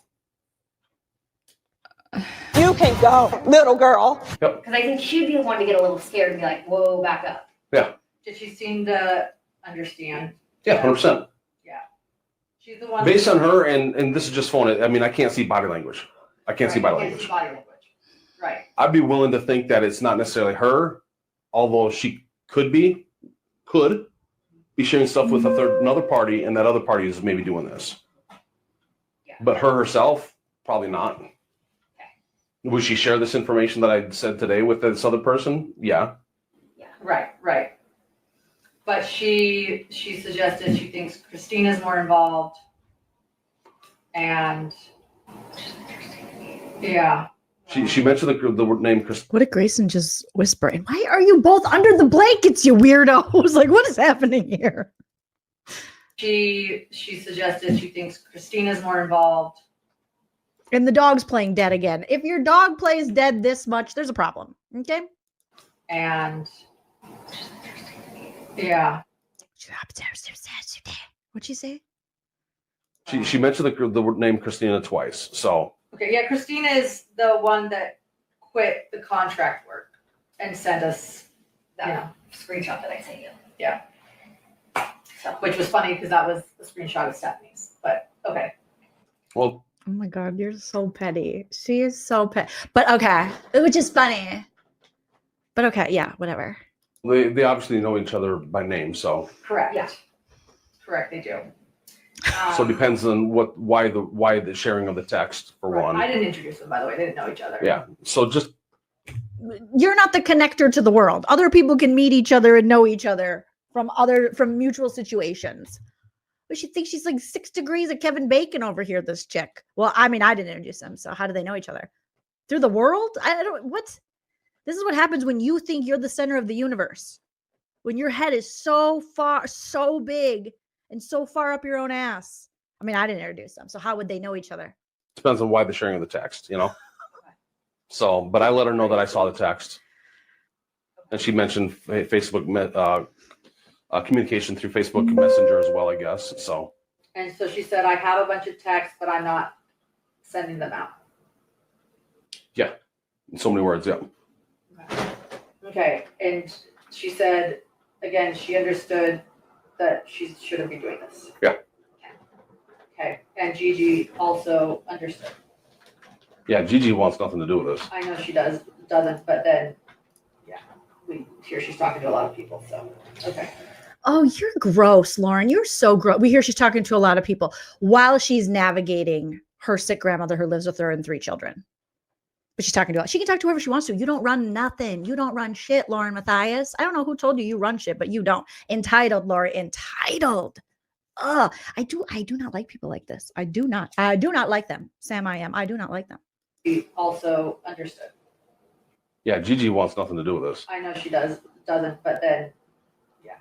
You can go, little girl. Because I think she'd be the one to get a little scared and be like, whoa, back up. Did she seem to understand? Yeah, 100%. She's the one. Based on her, and this is just phone. I mean, I can't see body language. I can't see body language. Right. I'd be willing to think that it's not necessarily her, although she could be sharing stuff with another party, and that other party is maybe doing this. Yeah. But her herself, probably not. Okay. Would she share this information that I said today with this other person? Yeah. Right. But she suggested she thinks Christina's more involved. And yeah. She mentioned the name Chris. What did Grayson just whisper? And why are you both under the blankets, you weirdos? Like, what is happening here? She suggested she thinks Christina's more involved. And the dog's playing dead again. If your dog plays dead this much, there's a problem. Okay? And yeah. What'd she say? She mentioned the name Christina twice. So Okay, yeah, Christina is the one that quit the contract work and sent us That screenshot that I sent you. Yeah. So, which was funny because that was a screenshot of Stephanie's. But okay. well, Oh my God, you're so petty. She is so petty. But okay, which is funny. But okay, yeah, whatever. they obviously know each other by name. So Correct. Yeah. Correct, they do. so it depends on why the sharing of the text for Right. one. I didn't introduce them, by the way. They didn't know each other. Yeah. So just You're not the connector to the world. Other people can meet each other and know each other from mutual situations. But she thinks she's like 6 degrees of Kevin Bacon over here, this chick. Well, I mean, I didn't introduce them, so how do they know each other? Through the world? I don't what? This is what happens when you think you're the center of the universe. When your head is so far, so big, and so far up your own ass. I mean, I didn't introduce them, so how would they know each other? depends on why the sharing of the text, you know. So, but I let her know that I saw the text, and she mentioned Facebook communication through Facebook Messenger as well, I guess. So, And so she said, I have a bunch of texts, but I'm not sending them out. yeah, in so many words, yeah. Okay. And she said, again, she understood that she shouldn't be doing this. Yeah. Okay. And Gigi also understood. Yeah, Gigi wants nothing to do with this. I know she doesn't, but then, yeah, we hear she's talking to a lot of people, so, okay. Oh, you're gross, Lauren. You're so gross. We hear she's talking to a lot of people while she's navigating her sick grandmother who lives with her and 3 children. But she's talking to she can talk to whoever she wants to. You don't run nothing. You don't run shit, Lauren Matthias. I don't know who told you run shit, but you don't. Entitled, Lauren. Entitled. I do not like people like this. I do not like them. Sam, I do not like them. She also understood. Yeah, Gigi wants nothing to do with this. I know she doesn't, but then, yeah.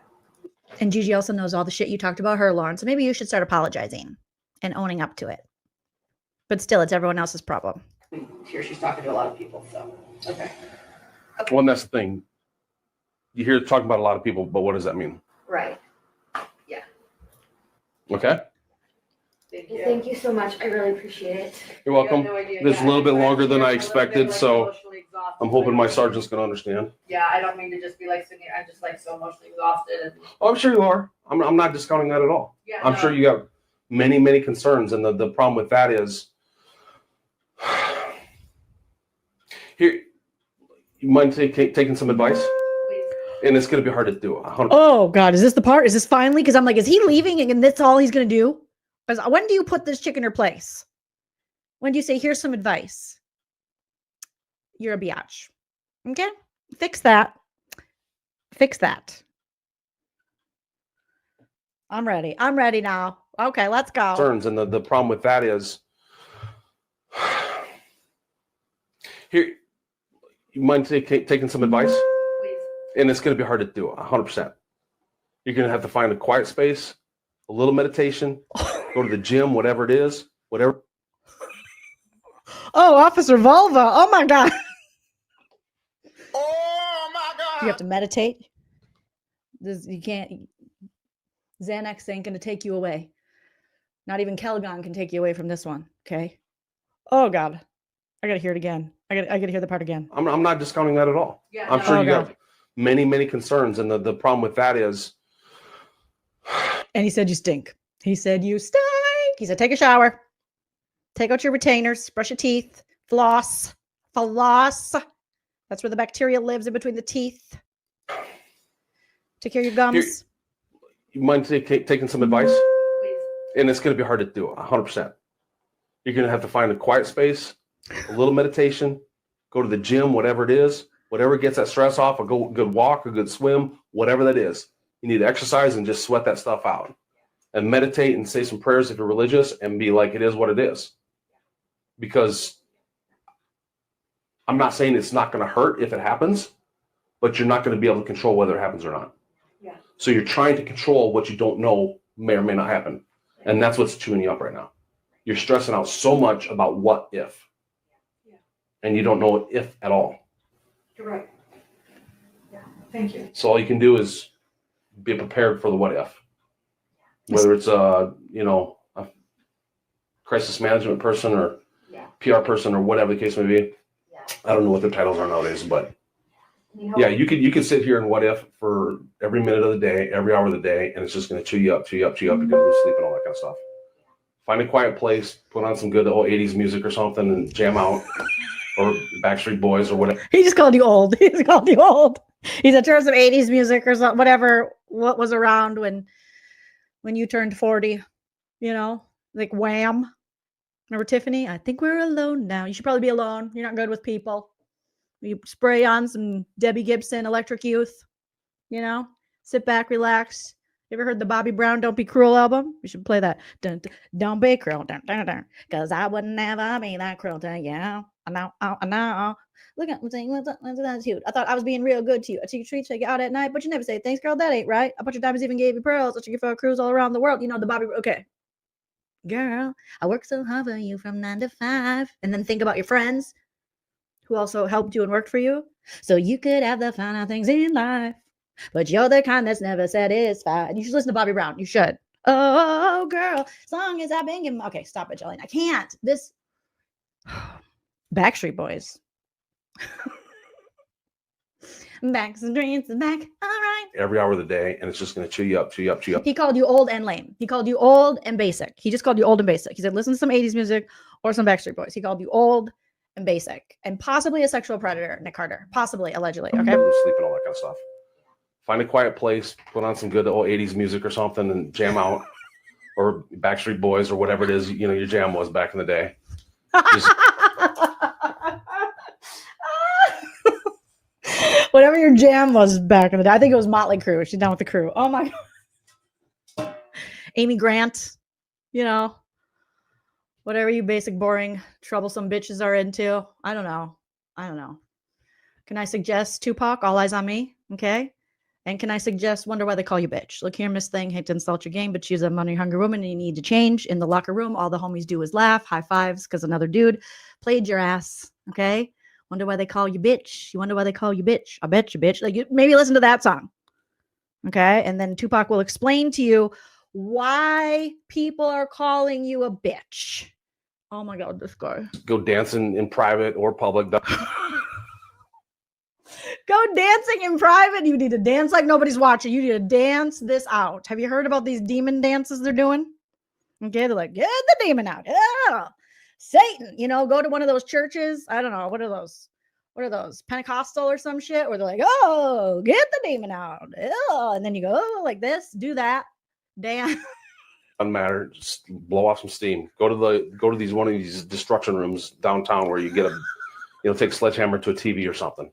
And Gigi also knows all the shit you talked about her, Lauren. So maybe you should start apologizing and owning up to it. But still, it's everyone else's problem. We hear she's talking to a lot of people, so, okay. Well, and that's the thing. You hear talking about a lot of people, but what does that mean? right. Okay. Thank Well, you. thank you so much. I really appreciate it. You're welcome. You have no idea. This is a little bit longer than I expected, Like, so emotionally exhausted. I'm hoping my sergeant's going to understand. Yeah, I don't mean to just be like sitting. I'm just like so emotionally exhausted. And, Oh, I'm sure you are. I'm not discounting that at all. yeah, I'm no, sure you got many, many concerns, and the problem with that is here. You mind taking some advice? please. And it's going to be hard to do. 100%. Oh God, is this the part? Is this finally? Because I'm like, is he leaving and that's all he's gonna do? Because when do you put this chick in her place? When do you say, here's some advice? You're a biatch. Okay? Fix that. Fix that. I'm ready. I'm ready now. Okay, let's go. Concerns, and the problem with that is here. You mind taking some advice? Please. And it's going to be hard to do. 100%. You're going to have to find a quiet space, a little meditation, go to the gym, whatever it is. whatever. Oh, Officer Vulva. Oh my God. Oh my You have to meditate. You can't. Xanax ain't going to take you away. Not even Kelgon can take you away from this one. Okay. Oh God. I got to hear it again. I got to hear the part again. I'm not discounting that at all. Yeah, I'm no. sure Oh, you God. have many concerns. And the problem with that is, And he said, you stink. He said, you stink. He said, take a shower. Take out your retainers. Brush your teeth. Floss. Floss. That's where the bacteria lives, in between the teeth. Take care of your gums. you mind taking some advice? And it's going to be hard to do 100%. You're going to have to find a quiet space, a little meditation, go to the gym, whatever it is, whatever gets that stress off, a good walk, a good swim, whatever that is. You need to exercise and just sweat that stuff out and meditate and say some prayers if you're religious and be like, it is what it is. Because I'm not saying it's not going to hurt if it happens, but you're not going to be able to control whether it happens or not. Yeah. So you're trying to control what you don't know may or may not happen. And that's what's chewing you up right now. You're stressing out so much about what if. Yeah. And you don't know what if at all. You're right. Yeah. Thank you. So all you can do is be prepared for the what if. Whether it's a crisis management person or PR person or whatever the case may be. Yeah. I don't know what their titles are nowadays, but You know, yeah, you could sit here and what if for every minute of the day, every hour of the day, and it's just going to chew you up. You're going to lose sleep and all that kind of stuff. Find a quiet place, put on some good old 80s music or something and jam out, or Backstreet Boys or whatever. He just called you old. He just called you old. He said, turn some 80s music or something, whatever, what was around when you turned 40, like Wham. Remember Tiffany? I think we're alone now. You should probably be alone. You're not good with people. You spray on some Debbie Gibson, Electric Youth, sit back, relax. You ever heard the Bobby Brown Don't Be Cruel album? You should play that. Don't be cruel, because I would never be that cruel to you. I know. Look at me, what's attitude? I thought I was being real good to you. I take you treat, take you out at night, but you never say thanks, girl. That ain't right. I bet your diamonds even gave you pearls. I took you for a cruise all around the world. The Bobby. Okay, girl, I worked so hard for you from 9 to 5, and then think about your friends who also helped you and worked for you, so you could have the finer things in life. But you're the kind that's never satisfied. And you should listen to Bobby Brown. You should. Oh, girl, as long as I've been given. Okay, stop it, Jolene. I can't. This Backstreet Boys. Back some dreams and back. All right. Every hour of the day, and it's just going to chew you up. He called you old and lame. He called you old and basic. He just called you old and basic. He said, listen to some 80s music or some Backstreet Boys. He called you old and basic and possibly a sexual predator, Nick Carter. Possibly, allegedly. Okay. Sleep and all that kind of stuff. Find a quiet place, put on some good old 80s music or something and jam out, or Backstreet Boys or whatever it is, your jam was back in the day. Whatever your jam was back in the day. I think it was Motley Crue. She's down with the crew. Oh my God. Amy Grant, whatever you basic, boring, troublesome bitches are into. I don't know. Can I suggest Tupac, All Eyes on Me? Okay. And can I suggest Wonder Why They Call You Bitch? Look here, Miss Thing, hate to insult your game, but she's a money-hungry woman and you need to change. In the locker room, all the homies do is laugh, high fives, because another dude played your ass, okay? Wonder why they call you bitch. You wonder why they call you bitch. I bet you, bitch. Like, maybe listen to that song, okay? And then Tupac will explain to you why people are calling you a bitch. Oh my God, this guy. Go dancing in private or public. Go dancing in private. You need to dance like nobody's watching. You need to dance this out. Have you heard about these demon dances they're doing? Okay, they're like, get the demon out. Yeah. Satan, go to one of those churches. I don't know. What are those? Pentecostal or some shit where they're like, oh, get the demon out. Oh, and then you go, oh, like this, do that. Dance. Doesn't matter. Just blow off some steam. Go to one of these destruction rooms downtown where you get take a sledgehammer to a TV or something.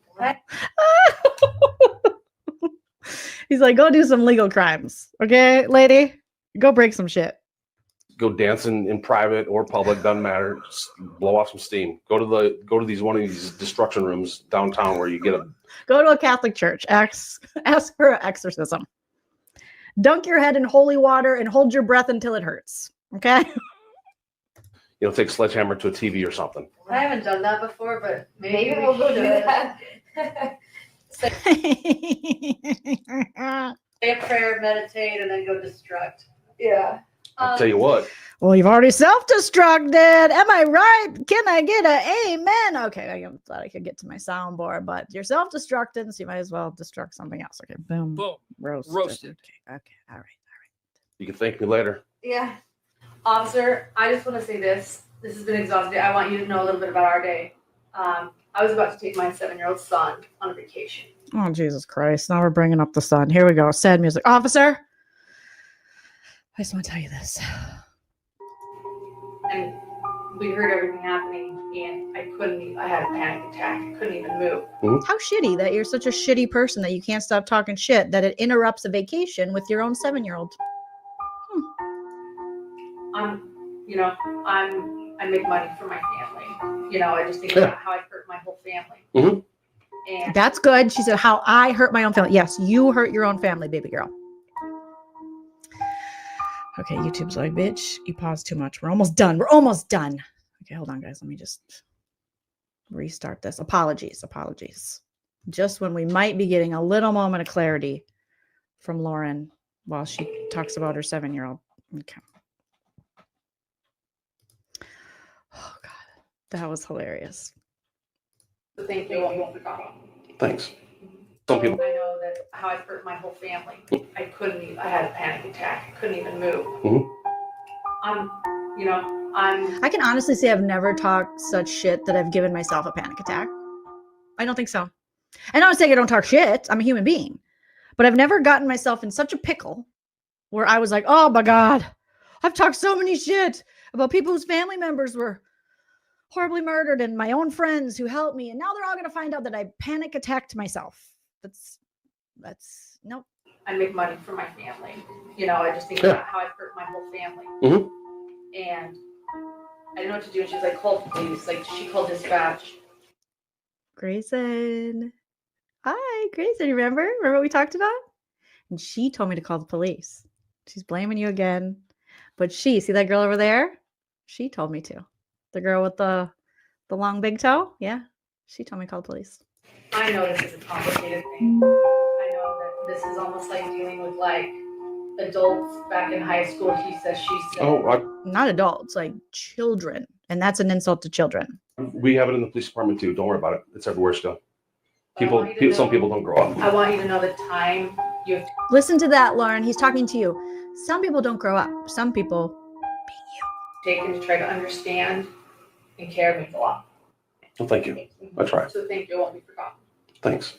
He's like, go do some legal crimes. Okay, lady? Go break some shit. Go dancing in private or public, doesn't matter. Just blow off some steam. Go to one of these destruction rooms downtown where you get go to a Catholic church. Ask for an exorcism. Dunk your head in holy water and hold your breath until it hurts. Okay? take a sledgehammer to a TV or something. I haven't done that before, but maybe Maybe we'll go do should. that. Say a prayer, meditate, and then go destruct. Yeah. I'll tell you what. Well, you've already self-destructed. Am I right? Can I get an amen? Okay, I thought I could get to my soundboard, but you're self-destructing, so you might as well destruct something else. Okay, boom. Boom. Roasted. Okay, all right. You can thank me later. Yeah. Officer, I just want to say this. This has been exhausting. I want you to know a little bit about our day. I was about to take my 7-year-old son on a vacation. Oh, Jesus Christ. Now we're bringing up the sun. Here we go. Sad music. Officer, I just want to tell you this. And we heard everything happening, and I had a panic attack. I couldn't even move. How shitty that you're such a shitty person that you can't stop talking shit, that it interrupts a vacation with your own 7-year-old. I make money for my family. I just think about how I hurt my whole family. And That's good. She said, how I hurt my own family. Yes, you hurt your own family, baby girl. Okay, YouTube's like, bitch, you paused too much. We're almost done. Okay, hold on, guys. Let me just restart this. Apologies. Just when we might be getting a little moment of clarity from Lauren while she talks about her 7-year-old. Okay. Oh, God. That was hilarious. so thank you. I won't forget. Thanks. Some people. I know that how I hurt my whole family. I had a panic attack. I couldn't even move. I can honestly say I've never talked such shit that I've given myself a panic attack. I don't think so. And I'm not saying I don't talk shit. I'm a human being. But I've never gotten myself in such a pickle where I was like, oh my God, I've talked so many shit about people whose family members were horribly murdered and my own friends who helped me. And now they're all going to find out that I panic attacked myself. That's nope. I make money for my family. I just think about how I hurt my whole family. And I didn't know what to do. And she was like, call the police. Like, she called dispatch. Grayson. Hi, Grayson. Remember what we talked about? And she told me to call the police. She's blaming you again. But see that girl over there? She told me to. The girl with the long big toe? Yeah. She told me to call the police. I know this is a complicated thing. I know that this is almost like dealing with like adults back in high school. He says, she said. Not adults, like children. And that's an insult to children. We have it in the police department too. Don't worry about it. It's everywhere still. Some people don't grow up. I want you to know the time you have to. Listen to that, Lauren. He's talking to you. Some people don't grow up. Some people being you. Taken to try to understand and care means a lot. Well, thank you. I try. So thank you. It won't be forgotten. Thanks.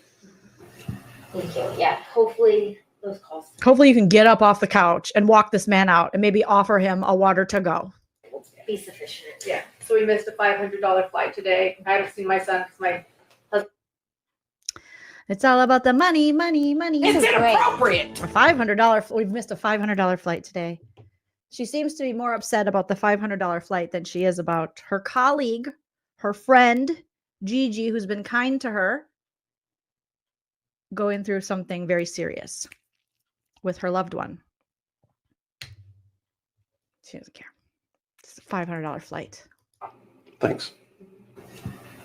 Thank you. Yeah. Hopefully those calls. Hopefully you can get up off the couch and walk this man out and maybe offer him a water to go. Will be sufficient. Yeah. So we missed a $500 flight today. I haven't seen my son because my husband. It's all about the money. It's inappropriate. A $500. We've missed a $500 flight today. She seems to be more upset about the $500 flight than she is about her colleague, her friend, Gigi, who's been kind to her, going through something very serious with her loved one. She doesn't care. It's a $500 flight. Thanks.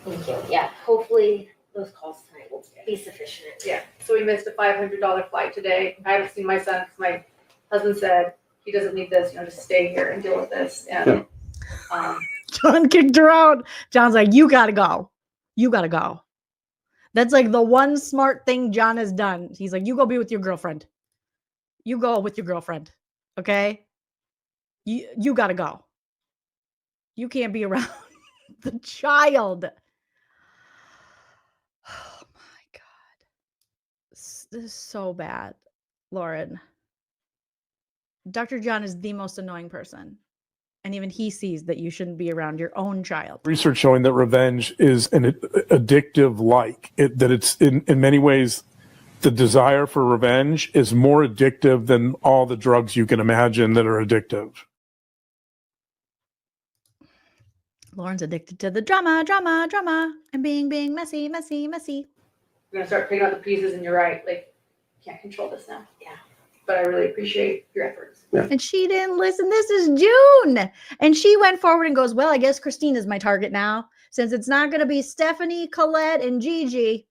Thank you. Yeah. Hopefully those calls tonight will be sufficient. Yeah. So we missed a $500 flight today. I haven't seen my son because my husband said he doesn't need this, just stay here and deal with this. And John kicked her out. John's like, you gotta go. You gotta go. That's like the one smart thing John has done. He's like, you go be with your girlfriend. You go with your girlfriend. Okay? You gotta go. You can't be around the child. Oh my God. This is so bad, Lauren. Dr. John is the most annoying person. And even he sees that you shouldn't be around your own child. Research showing that revenge is an addictive that it's in many ways, the desire for revenge is more addictive than all the drugs you can imagine that are addictive. Lauren's addicted to the drama, and being messy. We're gonna start picking up the pieces, and you're right. Like, can't control this now. Yeah. but I really appreciate your efforts. Yeah. And she didn't listen. This is June. And she went forward and goes, well, I guess Christina's my target now. Since it's not going to be Stephanie, Colette, and Gigi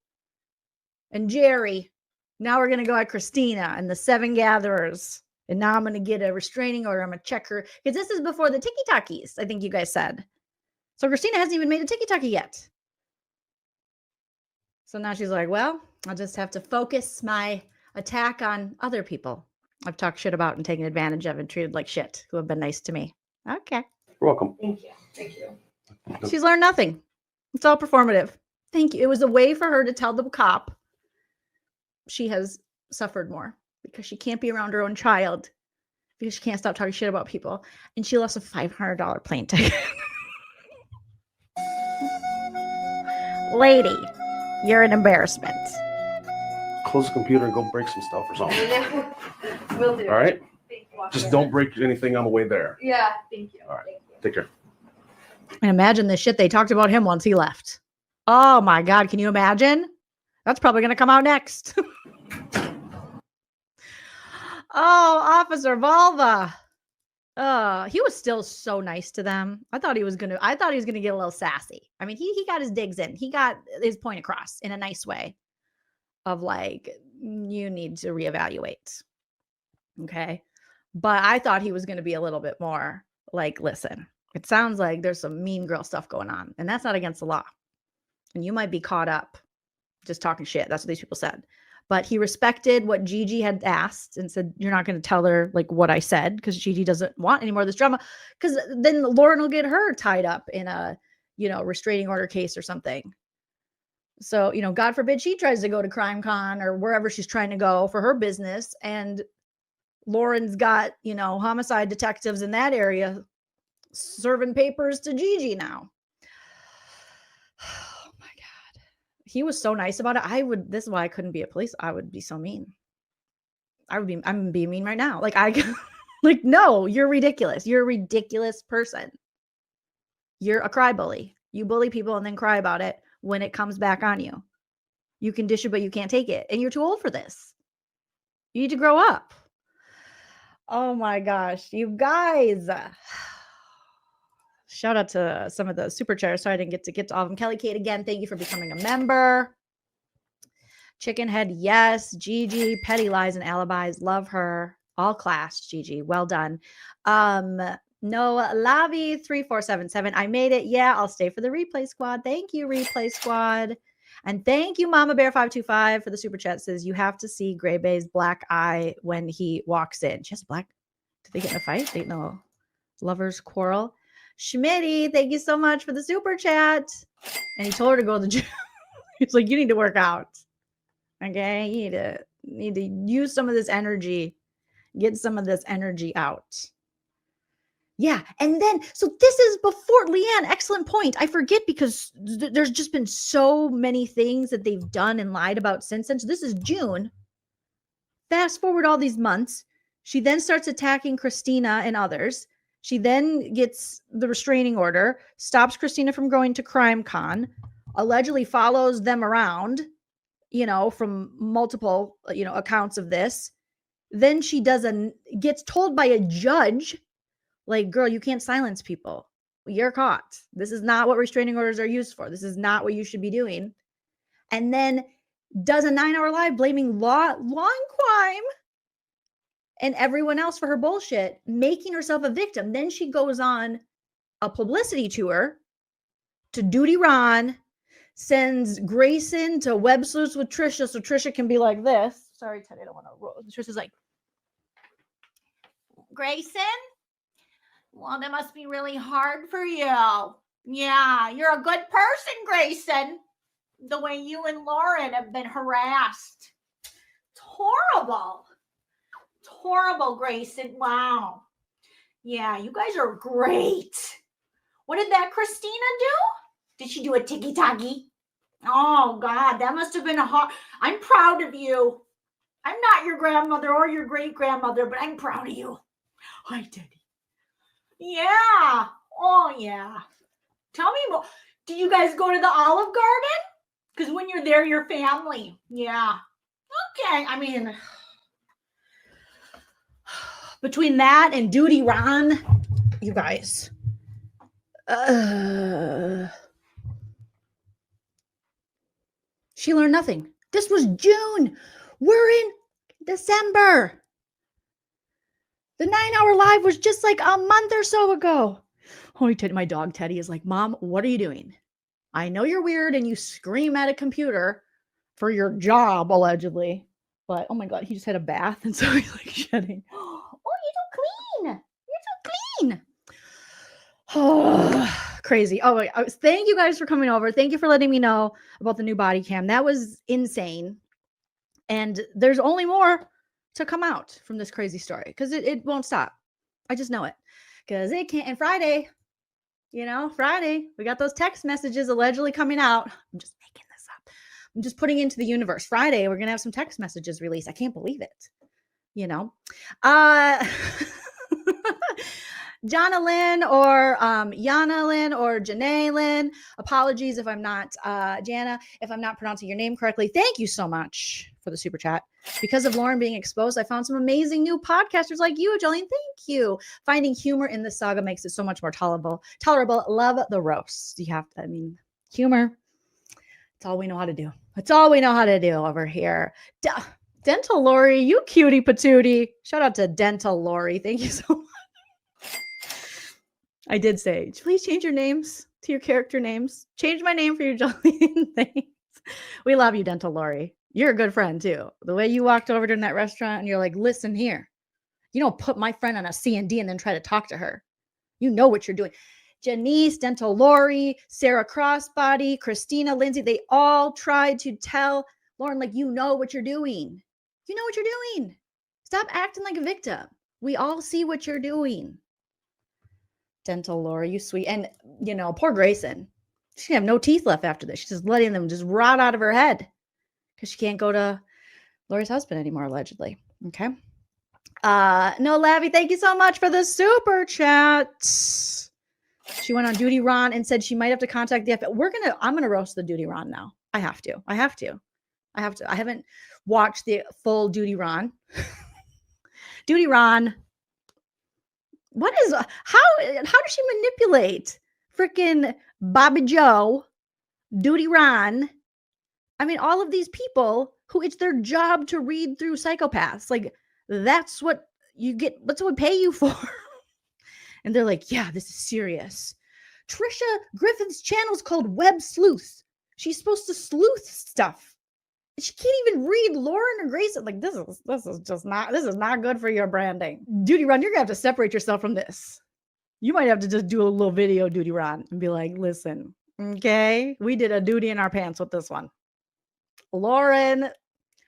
and Jerry. Now we're going to go at Christina and the 7 gatherers. And now I'm going to get a restraining order. I'm going to check her. Because this is before the tiki-takis, I think you guys said. So Christina hasn't even made a tiki-taki yet. So now she's like, well, I'll just have to focus my attack on other people I've talked shit about and taken advantage of and treated like shit who have been nice to me. Okay. You're welcome. Thank you. Thank you. She's learned nothing. It's all performative. Thank you. It was a way for her to tell the cop she has suffered more because she can't be around her own child because she can't stop talking shit about people. And she lost a $500 plane ticket. Lady, you're an embarrassment. Close the computer and go break some stuff or something. Will do. All right? Thank you. Just don't break anything on the way there. Yeah, thank you. All right. Thank you. Take care. And imagine the shit they talked about him once he left. Oh my God, can you imagine? That's probably going to come out next. Oh, Officer Volva. He was still so nice to them. I thought he was gonna get a little sassy. I mean, he got his digs in. He got his point across in a nice way of like, you need to reevaluate. Okay. But I thought he was gonna be a little bit more like, listen, it sounds like there's some mean girl stuff going on, and that's not against the law. And you might be caught up just talking shit. That's what these people said. But he respected what Gigi had asked and said, you're not going to tell her like what I said because Gigi doesn't want any more of this drama, because then Lauren will get her tied up in a, restraining order case or something. So, God forbid she tries to go to CrimeCon or wherever she's trying to go for her business. And Lauren's got, homicide detectives in that area serving papers to Gigi now. He was so nice about it. This is why I couldn't be a police. I would be so mean. I'm being mean right now. No, you're ridiculous. You're a ridiculous person. You're a cry bully. You bully people and then cry about it when it comes back on you. You can dish it, but you can't take it. And you're too old for this. You need to grow up. Oh my gosh, you guys. Shout out to some of the super chats. Sorry I didn't get to all of them. Kelly Kate, again, thank you for becoming a member. Chickenhead, yes. Gigi, petty lies and alibis. Love her. All class, Gigi. Well done. No, Lavi 3477. I made it. Yeah, I'll stay for the replay squad. Thank you, replay squad. And thank you, Mama Bear 525 for the super chat. Says you have to see Gray Bay's black eye when he walks in. She has black. Did they get in a fight? They no lovers quarrel. Schmitty, thank you so much for the super chat. And he told her to go to the gym. He's like, you need to work out. Okay, you need to use some of this energy. Get some of this energy out. Yeah, and then, so this is before, Leanne, excellent point. I forget because there's just been so many things that they've done and lied about since then. So this is June. Fast forward all these months. She then starts attacking Christina and others. She then gets the restraining order, stops Christina from going to CrimeCon, allegedly follows them around, from multiple, accounts of this. Then she gets told by a judge, like, girl, you can't silence people. You're caught. This is not what restraining orders are used for. This is not what you should be doing. And then does a 9-hour live blaming law and crime and everyone else for her bullshit, making herself a victim. Then she goes on a publicity tour to Duty Ron, sends Grayson to Web Sleuths with Trisha so Trisha can be like this. Sorry, Teddy, I don't want to roll. Trisha's like, Grayson? Well, that must be really hard for you. Yeah, you're a good person, Grayson. The way you and Lauren have been harassed. It's horrible. It's horrible, Grayson. Wow. Yeah, you guys are great. What did that Christina do? Did she do a tiki-taki? Oh, God, that must have been hard. I'm proud of you. I'm not your grandmother or your great-grandmother, but I'm proud of you. Hi, Teddy. Yeah. Oh, yeah. Tell me more. Do you guys go to the Olive Garden? Because when you're there, you're family. Yeah. Okay. I mean, Between that and Duty Ron, you guys. She learned nothing. This was June. We're in December. The 9-hour live was just like a month or so ago. Oh, my dog Teddy is like, Mom, what are you doing? I know you're weird and you scream at a computer for your job, allegedly. But, oh my God, he just had a bath. And so he's like shedding. Oh, you're so clean. You're so clean. Oh, crazy. Oh, thank you guys for coming over. Thank you for letting me know about the new body cam. That was insane. And there's only more to come out from this crazy story because it won't stop. I just know it because it can't. And Friday, Friday, we got those text messages allegedly coming out. I'm just making this up. I'm just putting it into the universe. Friday, we're going to have some text messages released. I can't believe it. Jonalyn or Yanalyn or Janae apologies if I'm not Jana, if I'm not pronouncing your name correctly. Thank you so much for the super chat. Because of Lauren being exposed, I found some amazing new podcasters like you, Joleen. Thank you. Finding humor in this saga makes it so much more tolerable. Love the roast. Humor. It's all we know how to do. That's all we know how to do over here. Dental Lori, you cutie patootie. Shout out to Dental Lori. Thank you so much. I did say, please change your names to your character names. Change my name for your Jolene. Thanks. We love you, Dental Lori. You're a good friend, too. The way you walked over to that restaurant and you're like, listen here. You don't put my friend on a C&D and then try to talk to her. You know what you're doing. Janice, Dental Lori, Sarah Crossbody, Christina, Lindsay, they all tried to tell Lauren, like, you know what you're doing. You know what you're doing. Stop acting like a victim. We all see what you're doing. Dental Lori, you sweet. And, poor Grayson. She have no teeth left after this. She's just letting them just rot out of her head because she can't go to Lori's husband anymore, allegedly. Okay. No, Lavi, thank you so much for the super chat. She went on Duty Ron and said she might have to contact the FBI. I'm going to roast the Duty Ron now. I have to. I haven't watched the full Duty Ron. Duty Ron. How does she manipulate freaking Bobby Joe, Duty Ron? All of these people who it's their job to read through psychopaths. Like, that's what you get. That's what we pay you for. And they're like, yeah, this is serious. Trisha Griffin's channel is called Web Sleuth. She's supposed to sleuth stuff. She can't even read Lauren or Grayson. Like, this is not good for your branding. Duty Ron, you're gonna have to separate yourself from this. You might have to just do a little video, Duty Ron, and be like, listen, okay, we did a duty in our pants with this one. Lauren,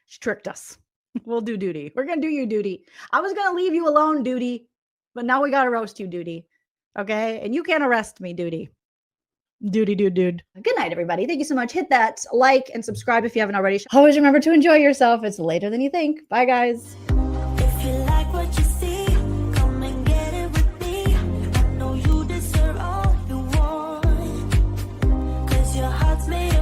she tricked us. We'll do Duty. We're gonna do you, Duty. I was gonna leave you alone, Duty, but now we gotta roast you, Duty. Okay? And you can't arrest me, Duty. Duty, dude. Good night, everybody. Thank you so much. Hit that like and subscribe if you haven't already. Always remember to enjoy yourself. It's later than you think. Bye, guys. If you like what you see, come and get it with me. I know you deserve all you want, 'cause your heart's made